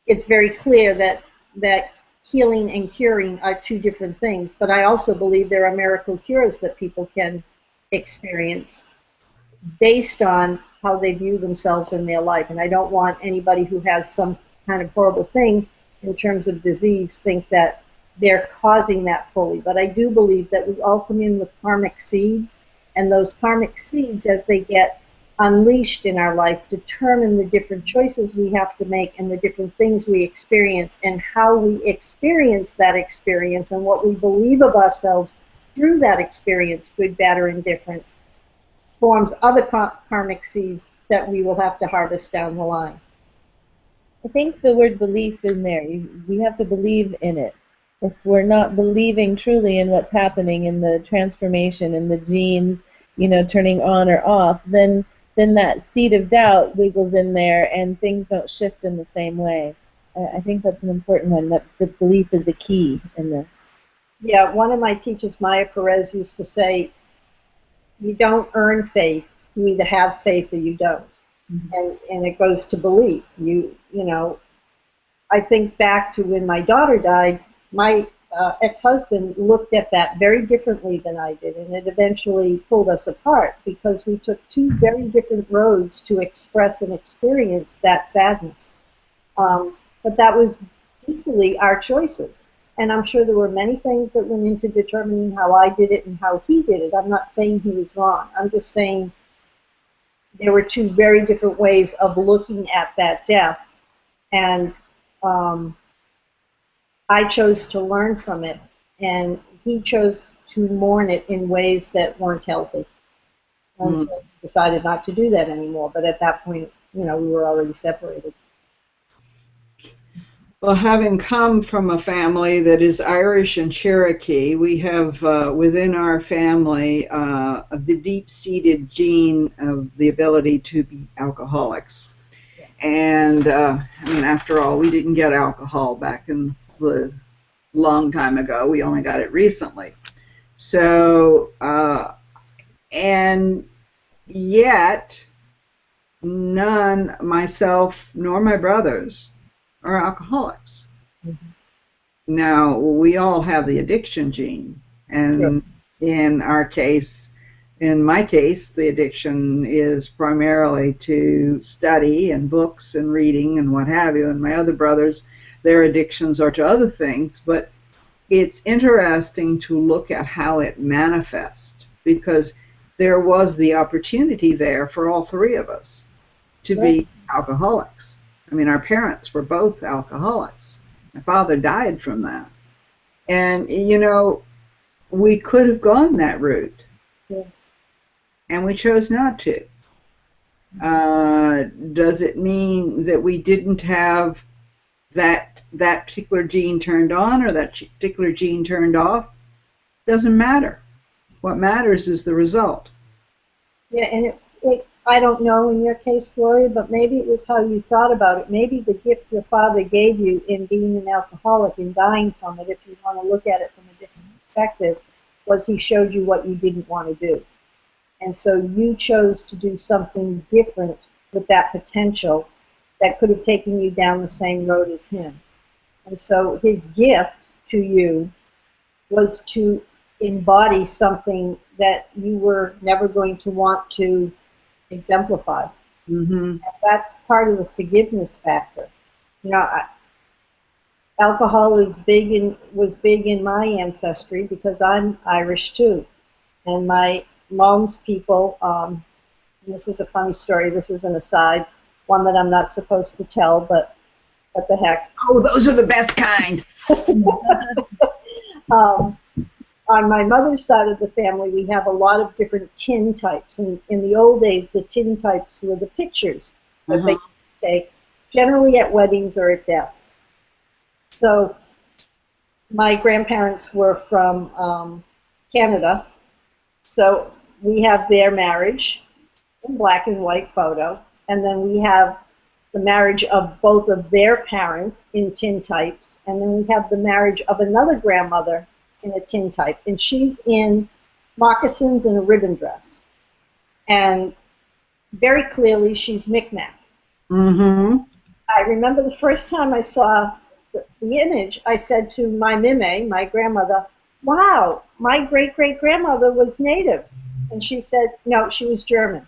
it's very clear that healing and curing are two different things, but I also believe there are miracle cures that people can experience based on how they view themselves in their life. And I don't want anybody who has some kind of horrible thing in terms of disease think that they're causing that fully. But I do believe that we all come in with karmic seeds, and those karmic seeds, as they get unleashed in our life, determine the different choices we have to make and the different things we experience, and how we experience that experience and what we believe of ourselves through that experience, good, bad, or indifferent, forms other karmic seeds that we will have to harvest down the line. I think the word belief in there, we have to believe in it. If we're not believing truly in what's happening in the transformation in the genes, you know, turning on or off, then that seed of doubt wiggles in there and things don't shift in the same way. I think that's an important one, that the belief is a key in this. Yeah, one of my teachers, Maya Perez, used to say, you don't earn faith, you either have faith or you don't. Mm-hmm. And it goes to belief. You know, I think back to when my daughter died, my ex-husband looked at that very differently than I did, and it eventually pulled us apart because we took two very different roads to express and experience that sadness. But that was equally our choices. And I'm sure there were many things that went into determining how I did it and how he did it. I'm not saying he was wrong. I'm just saying there were two very different ways of looking at that death. And I chose to learn from it, and he chose to mourn it in ways that weren't healthy until he decided not to do that anymore. But at that point, you know, we were already separated. Well, having come from a family that is Irish and Cherokee, we have within our family the deep-seated gene of the ability to be alcoholics. And, I mean, after all, we didn't get alcohol back in the long time ago. We only got it recently. So, and yet, none, myself nor my brothers, are alcoholics. Mm-hmm. Now, we all have the addiction gene, and in our case, in my case, the addiction is primarily to study and books and reading and what have you, and my other brothers, their addictions are to other things, but it's interesting to look at how it manifests, because there was the opportunity there for all three of us to be alcoholics. I mean, our parents were both alcoholics. My father died from that. And, you know, we could have gone that route. Yeah. And we chose not to. Does it mean that we didn't have that particular gene turned on or that particular gene turned off? Doesn't matter. What matters is the result. Yeah, and I don't know in your case, Gloria, but maybe it was how you thought about it. Maybe the gift your father gave you in being an alcoholic and dying from it, if you want to look at it from a different perspective, was he showed you what you didn't want to do. And so you chose to do something different with that potential that could have taken you down the same road as him. And so his gift to you was to embody something that you were never going to want to exemplify. Mm-hmm. And that's part of the forgiveness factor. You know, alcohol was big in my ancestry because I'm Irish too, and my mom's people. And this is a funny story. This is an aside, one that I'm not supposed to tell, but what the heck? Oh, those are the best kind. On my mother's side of the family, we have a lot of different tin types. And in the old days, the tin types were the pictures that they take, generally at weddings or at deaths. So my grandparents were from Canada. So we have their marriage in black and white photo. And then we have the marriage of both of their parents in tin types. And then we have the marriage of another grandmother in a tin type, and she's in moccasins and a ribbon dress, and very clearly she's Micmac. Mm-hmm. I remember the first time I saw the image, I said to my Mime, my grandmother, "Wow, my great-great-grandmother was Native." And she said, no, she was German.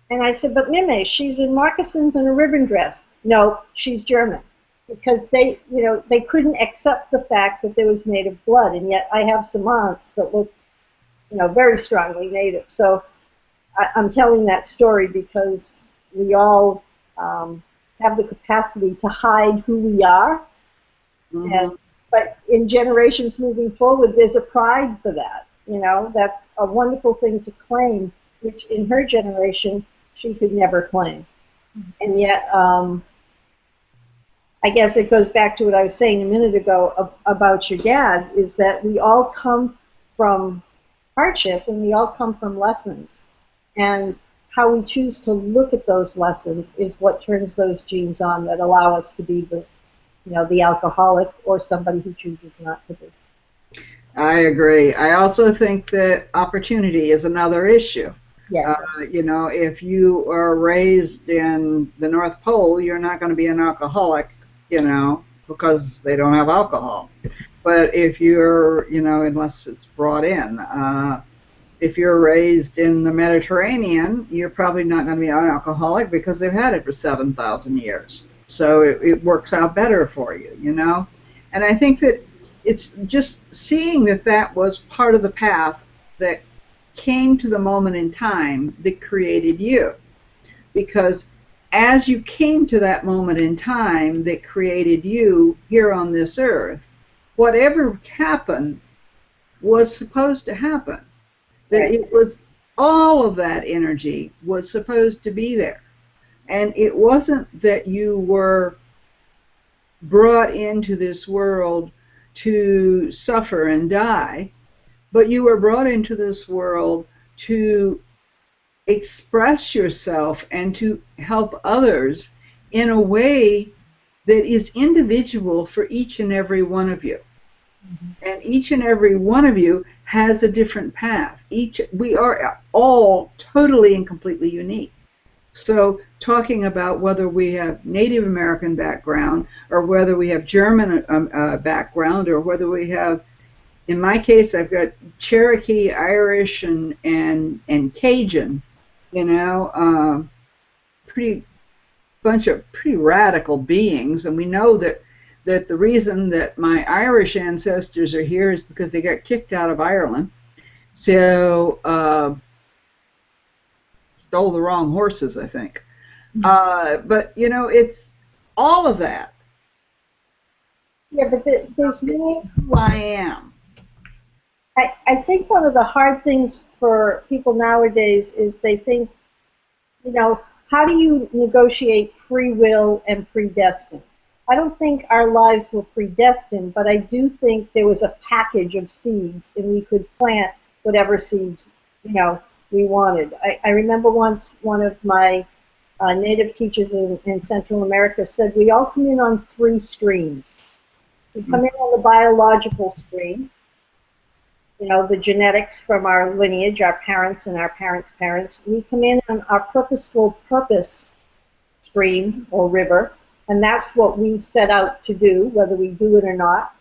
And I said, but Mime, she's in moccasins and a ribbon dress. No, she's German. Because they, they couldn't accept the fact that there was native blood. And yet I have some aunts that look, very strongly native. So I'm telling that story because we all have the capacity to hide who we are. Mm-hmm. But in generations moving forward, there's a pride for that. That's a wonderful thing to claim, which in her generation she could never claim. And yet, I guess it goes back to what I was saying a minute ago about your dad, is that we all come from hardship and we all come from lessons. And how we choose to look at those lessons is what turns those genes on that allow us to be the alcoholic or somebody who chooses not to be. I agree. I also think that opportunity is another issue. Yes. If you are raised in the North Pole, you're not going to be an alcoholic, because they don't have alcohol. But if you're, unless it's brought in, if you're raised in the Mediterranean, you're probably not going to be an alcoholic because they've had it for 7,000 years. So it works out better for you, And I think that it's just seeing that was part of the path that came to the moment in time that created you. Because as you came to that moment in time that created you here on this earth, whatever happened was supposed to happen. That it was, all of that energy was supposed to be there. And it wasn't that you were brought into this world to suffer and die, but you were brought into this world to express yourself and to help others in a way that is individual for each and every one of you. Mm-hmm. And each and every one of you has a different path. We are all totally and completely unique. So talking about whether we have Native American background or whether we have German background or whether we have, in my case, I've got Cherokee, Irish, and Cajun, bunch of pretty radical beings. And we know that the reason that my Irish ancestors are here is because they got kicked out of Ireland. So stole the wrong horses, I think. But, it's all of that. Yeah, but there's no... Who I am. I think one of the hard things for people nowadays is they think, how do you negotiate free will and predestined? I don't think our lives were predestined, but I do think there was a package of seeds, and we could plant whatever seeds, we wanted. I remember once one of my native teachers in Central America said, we all come in on 3 streams. We come in on the biological stream, the genetics from our lineage, our parents and our parents' parents. We come in on our purposeful purpose stream or river, and that's what we set out to do, whether we do it or not.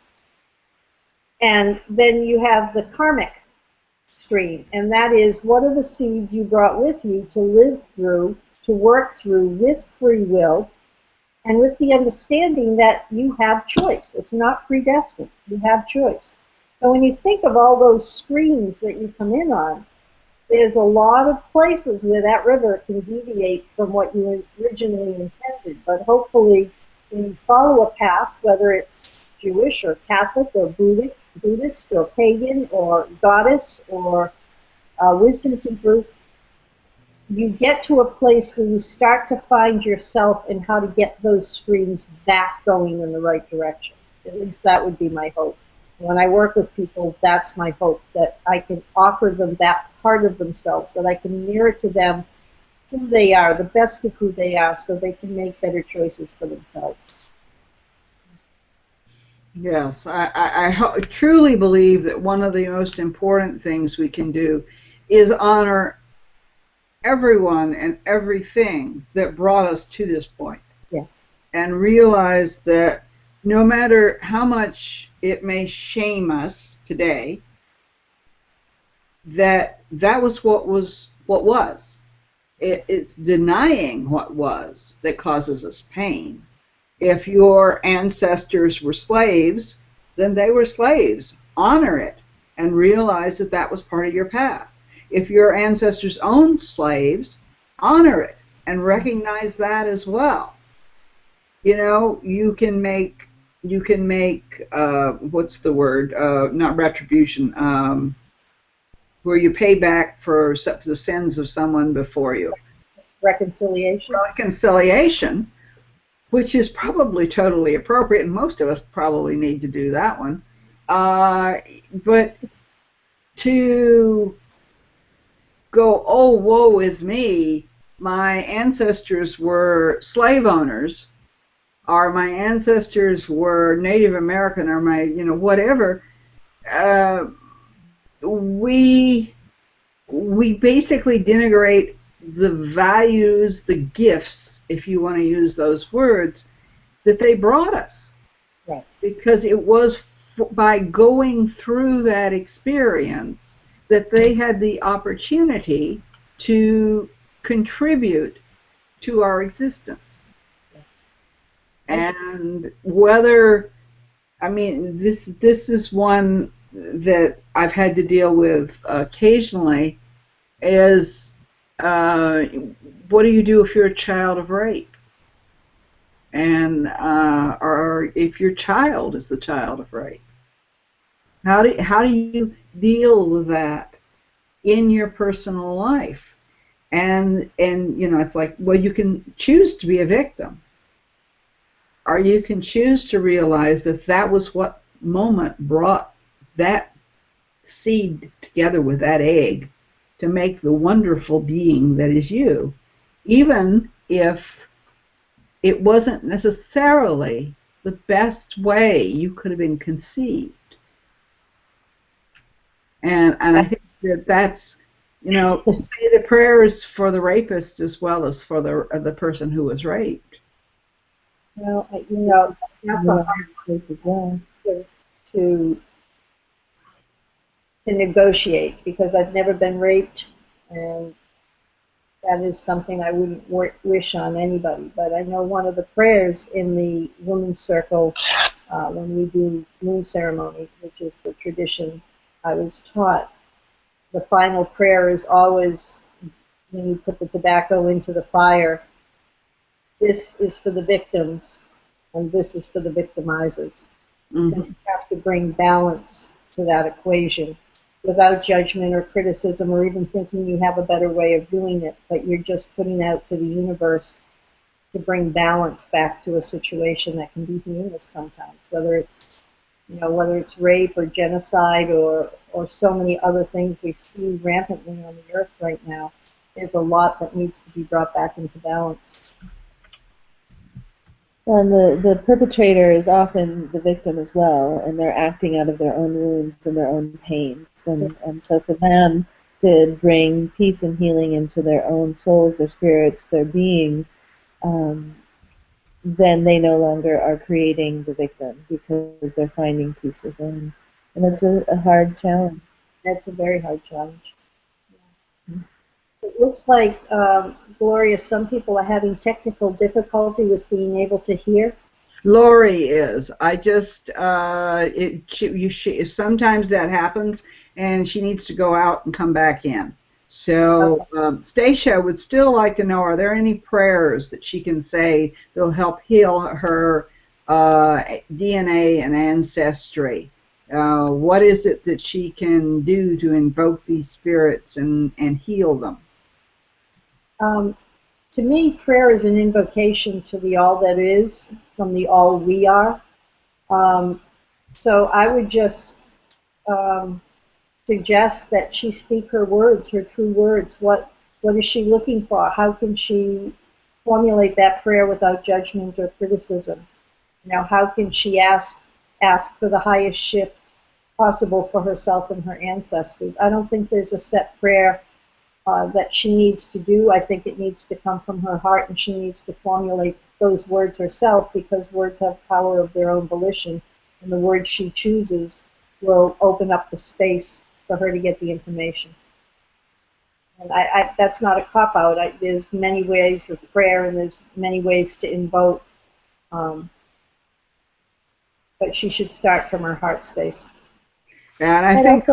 And then you have the karmic stream, and that is, what are the seeds you brought with you to live through, to work through with free will, and with the understanding that you have choice. It's not predestined. You have choice. So when you think of all those streams that you come in on, there's a lot of places where that river can deviate from what you originally intended. But hopefully, when you follow a path, whether it's Jewish or Catholic or Buddhist or pagan or goddess or wisdom keepers, you get to a place where you start to find yourself and how to get those streams back going in the right direction. At least that would be my hope. When I work with people, that's my hope, that I can offer them that part of themselves, that I can mirror to them who they are, the best of who they are, so they can make better choices for themselves. Yes, I truly believe that one of the most important things we can do is honor everyone and everything that brought us to this point. Yeah. And realize that no matter how much it may shame us today, that was what was. It's denying what was that causes us pain. If your ancestors were slaves, then they were slaves. Honor it and realize that that was part of your path. If your ancestors owned slaves, honor it and recognize that as well. You know, you can make what's the word? Not retribution. Where you pay back for the sins of someone before you. Reconciliation. Reconciliation, which is probably totally appropriate, and most of us probably need to do that one. But to go, oh, woe is me, my ancestors were slave owners, or my ancestors were Native American, or my, you know, whatever, we basically denigrate the values, the gifts, if you want to use those words, that they brought us. Right. Because it was by going through that experience that they had the opportunity to contribute to our existence. And whether, I mean, this is one that I've had to deal with occasionally, is what do you do if you're a child of rape? And or if your child is the child of rape? How do you deal with that in your personal life? And you know, it's like, well, you can choose to be a victim, or you can choose to realize that that was what moment brought that seed together with that egg to make the wonderful being that is you, even if it wasn't necessarily the best way you could have been conceived. And I think that's, you know, say the prayers for the rapist as well as for the person who was raped. Well, you know, that's a hard place as well to negotiate, because I've never been raped, and that is something I wouldn't wish on anybody. But I know one of the prayers in the women's circle when we do moon ceremony, which is the tradition I was taught, the final prayer is always, when you put the tobacco into the fire, this is for the victims, and this is for the victimizers. Mm-hmm. And you have to bring balance to that equation without judgment or criticism or even thinking you have a better way of doing it, but you're just putting out to the universe to bring balance back to a situation that can be heinous sometimes, whether it's, you know, whether it's rape or genocide or so many other things we see rampantly on the earth right now. There's a lot that needs to be brought back into balance. And the perpetrator is often the victim as well, and they're acting out of their own wounds and their own pains. And so for them to bring peace and healing into their own souls, their spirits, their beings, then they no longer are creating the victim because they're finding peace within. And it's a hard challenge. That's a very hard challenge. Yeah. It looks like, Gloria, some people are having technical difficulty with being able to hear. Lori is. I just, sometimes that happens, and she needs to go out and come back in. So Stacia would still like to know, are there any prayers that she can say that will help heal her DNA and ancestry? What is it that she can do to invoke these spirits and heal them? To me, prayer is an invocation to the all that is, from the all we are. So I would just suggest that she speak her words, her true words. What is she looking for? How can she formulate that prayer without judgment or criticism? Now, how can she ask for the highest shift possible for herself and her ancestors? I don't think there's a set prayer that she needs to do. I think it needs to come from her heart, and she needs to formulate those words herself, because words have power of their own volition, and the words she chooses will open up the space for her to get the information. And that's not a cop-out. There's many ways of prayer, and there's many ways to invoke. But she should start from her heart space. And I think... I'd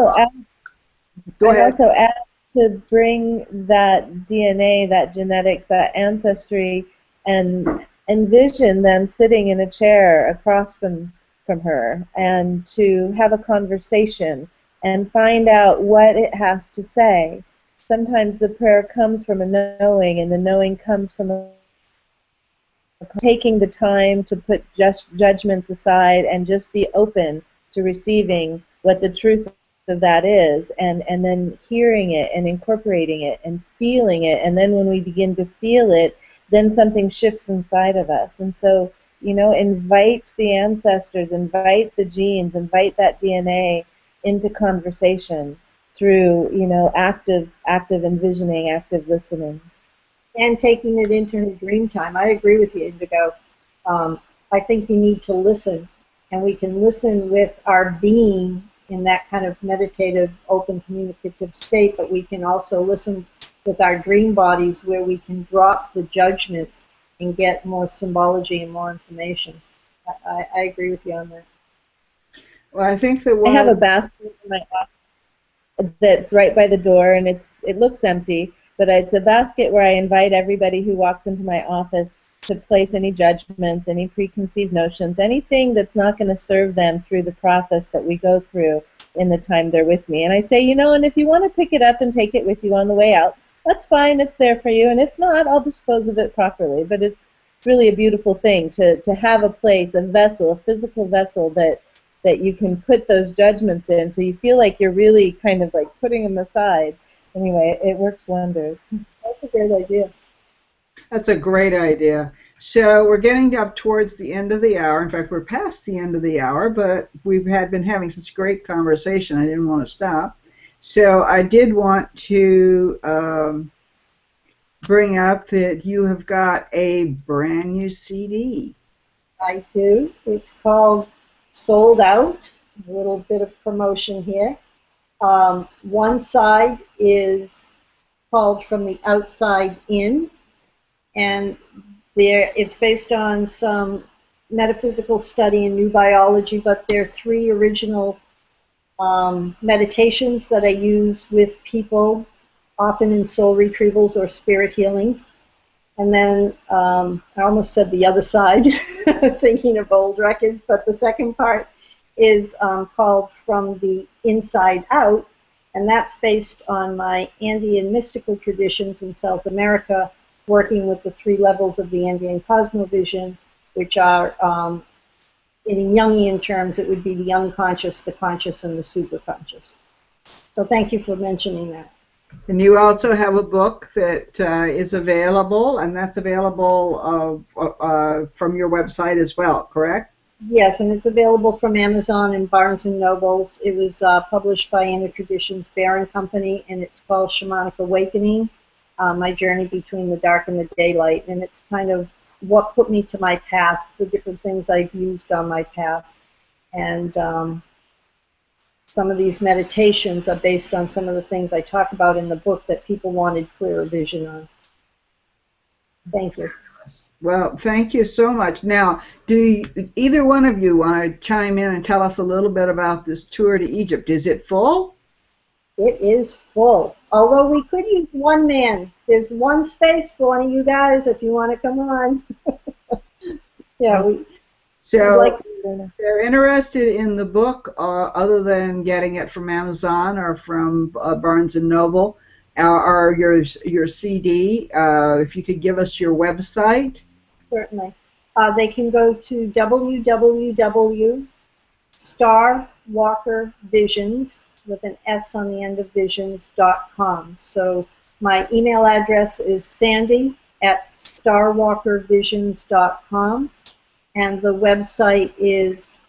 also add to bring that DNA, that genetics, that ancestry, and envision them sitting in a chair across from her, and to have a conversation and find out what it has to say. Sometimes the prayer comes from a knowing, and the knowing comes from taking the time to put judgments aside and just be open to receiving what the truth of that is, and then hearing it and incorporating it and feeling it. And then when we begin to feel it, then something shifts inside of us. And so, you know, invite the ancestors, invite the genes, invite that DNA into conversation through, you know, active envisioning, active listening. And taking it into her dream time. I agree with you, Indigo. I think you need to listen, and we can listen with our being in that kind of meditative, open, communicative state, but we can also listen with our dream bodies, where we can drop the judgments and get more symbology and more information. I agree with you on that. Well, I think that I have a basket in my office that's right by the door, and it looks empty, but it's a basket where I invite everybody who walks into my office to place any judgments, any preconceived notions, anything that's not going to serve them through the process that we go through in the time they're with me. And I say, you know, and if you want to pick it up and take it with you on the way out, that's fine, it's there for you, and if not, I'll dispose of it properly. But it's really a beautiful thing to have a place, a vessel, a physical vessel that you can put those judgments in, so you feel like you're really kind of like putting them aside. Anyway, it works wonders. That's a great idea. That's a great idea. So we're getting up towards the end of the hour. In fact, we're past the end of the hour, but we've been having such great conversation, I didn't want to stop. So I did want to bring up that you have got a brand new CD. I do. It's called Sold Out. A little bit of promotion here. One side is called From the Outside In, and it's based on some metaphysical study and new biology, but there are 3 original meditations that I use with people, often in soul retrievals or spirit healings. And then I almost said the other side, thinking of old records, but the second part is called From the Inside Out, and that's based on my Andean mystical traditions in South America, working with the 3 levels of the Andean cosmovision, which are, in Jungian terms, it would be the unconscious, the conscious, and the superconscious. So thank you for mentioning that. And you also have a book that is available, and that's available from your website as well, correct? Yes, and it's available from Amazon and Barnes & Nobles. It was published by Inner Traditions Bear & Company, and it's called Shamanic Awakening, My Journey Between the Dark and the Daylight. And it's kind of what put me to my path, the different things I've used on my path. And some of these meditations are based on some of the things I talk about in the book that people wanted clearer vision on. Thank you. Well, thank you so much. Now, do either one of you want to chime in and tell us a little bit about this tour to Egypt? Is it full? It is full. Although we could use one man. There's one space for one of you guys if you want to come on. Yeah. So if they're interested in the book, other than getting it from Amazon or from Barnes & Noble, or your CD, if you could give us your website. Certainly. They can go to www.starwalkervisions, with an S on the end of visions.com. So my email address is sandy@starwalkervisions.com, and the website is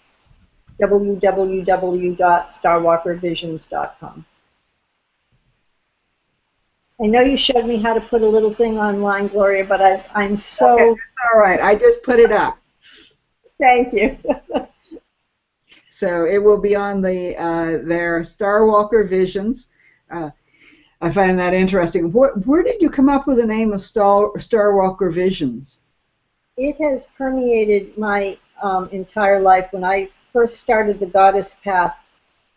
www.starwalkervisions.com. I know you showed me how to put a little thing online, Gloria, but I'm so... Okay, that's all right. I just put it up. Thank you. So it will be on their Starwalker Visions. I find that interesting. Where did you come up with the name of Starwalker Visions? It has permeated my entire life. When I first started the Goddess Path,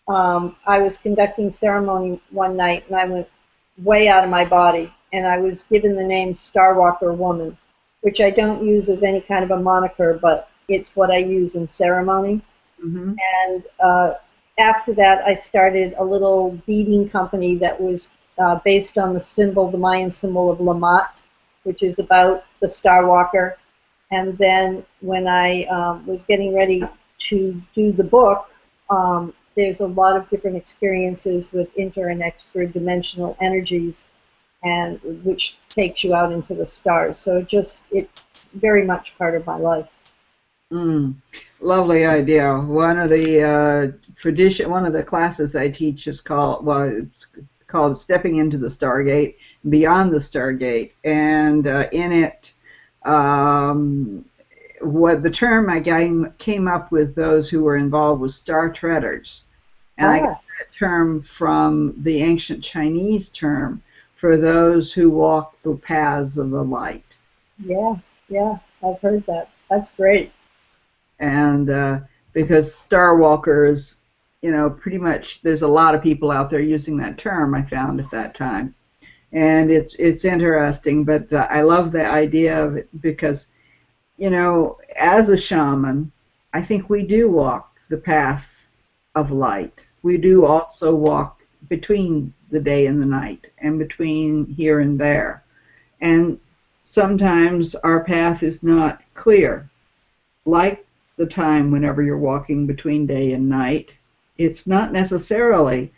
I was conducting ceremony one night, and I went way out of my body, and I was given the name Starwalker Woman, which I don't use as any kind of a moniker, but it's what I use in ceremony. Mm-hmm. And after that, I started a little beading company that was based on the Mayan symbol of Lamat, which is about the Starwalker. And then when I was getting ready to do the book, there's a lot of different experiences with inter and extra dimensional energies, and which takes you out into the stars. So it's very much part of my life. Lovely idea. One of the classes I teach is it's called Stepping into the Stargate, Beyond the Stargate, and in it, what the term I came up with those who were involved was Star Treaders, and I got that term from the ancient Chinese term for those who walk the paths of the light. Yeah, I've heard that. That's great. And because Star Walkers, pretty much there's a lot of people out there using that term, I found at that time. And it's interesting, but I love the idea of it because, as a shaman, I think we do walk the path of light. We do also walk between the day and the night and between here and there. And sometimes our path is not clear. Like the time whenever you're walking between day and night, it's not necessarily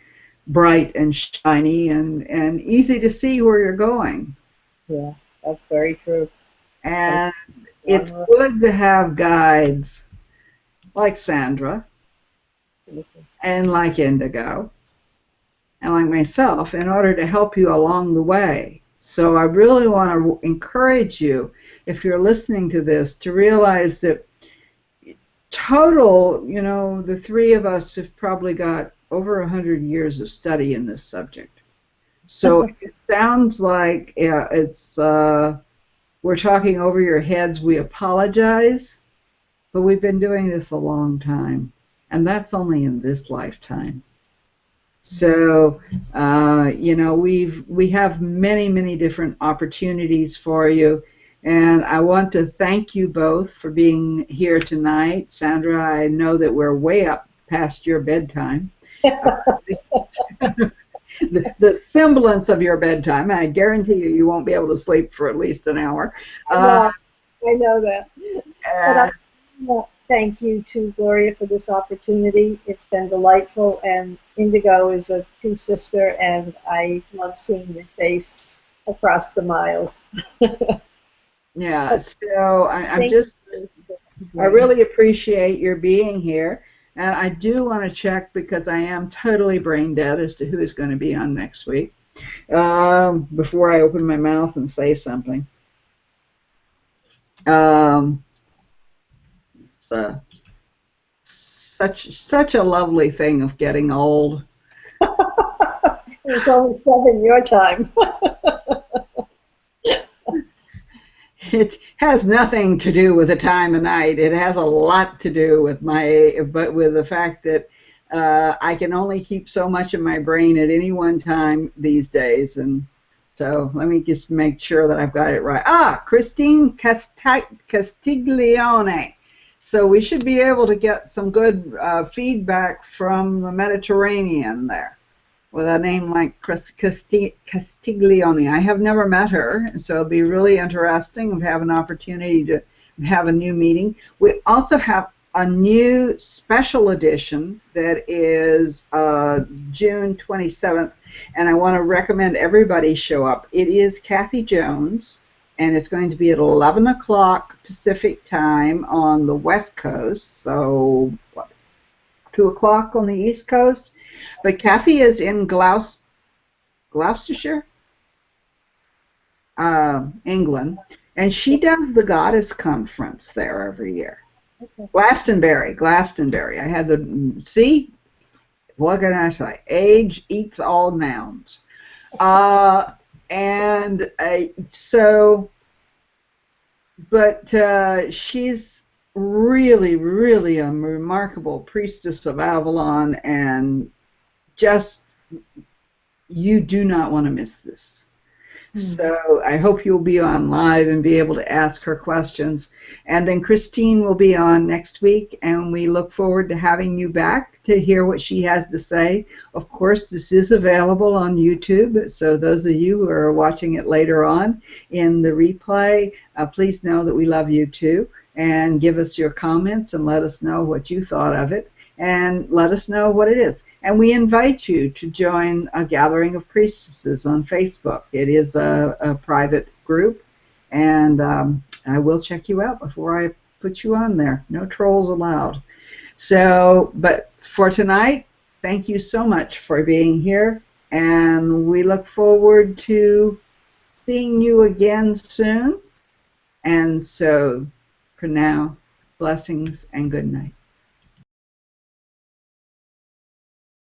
bright and shiny and easy to see where you're going. Yeah, that's very true. And it's good to have guides like Sandra and like Indigo and like myself in order to help you along the way. So I really want to encourage you, if you're listening to this, to realize that total, the three of us have probably got over 100 years of study in this subject. So it sounds like we're talking over your heads. We apologize, but we've been doing this a long time, and that's only in this lifetime. So, we have many, many different opportunities for you. And I want to thank you both for being here tonight. Sandra, I know that we're way up past your bedtime. The semblance of your bedtime. I guarantee you won't be able to sleep for at least an hour. I know that. But thank you to Gloria for this opportunity. It's been delightful, and Indigo is a true sister, and I love seeing your face across the miles. Yeah, so I really appreciate your being here, and I do want to check because I am totally brain dead as to who is going to be on next week before I open my mouth and say something. It's such a lovely thing of getting old. It's only 7 your time. It has nothing to do with the time of night. It has a lot to do with with the fact that I can only keep so much of my brain at any one time these days. And so let me just make sure that I've got it right. Christine Castiglione. So we should be able to get some good feedback from the Mediterranean there, with a name like Castiglione. I have never met her, so it'll be really interesting to have an opportunity to have a new meeting. We also have a new special edition that is June 27th, and I want to recommend everybody show up. It is Kathy Jones, and it's going to be at 11 o'clock Pacific time on the West Coast, so 2 o'clock on the East Coast. But Kathy is in Gloucestershire, England, and she does the Goddess Conference there every year. Okay. Glastonbury. I had the, see? What can I say? Age eats all nouns. And so, but she's really, really a remarkable priestess of Avalon, and just, you do not want to miss this. So I hope you'll be on live and be able to ask her questions. And then Christine will be on next week, and we look forward to having you back to hear what she has to say. Of course, this is available on YouTube, so those of you who are watching it later on in the replay, please know that we love you too, and give us your comments and let us know what you thought of it. And let us know what it is. And we invite you to join a gathering of priestesses on Facebook. It is a private group, and I will check you out before I put you on there. No trolls allowed. So, but for tonight, thank you so much for being here, and we look forward to seeing you again soon. And so, for now, blessings and good night.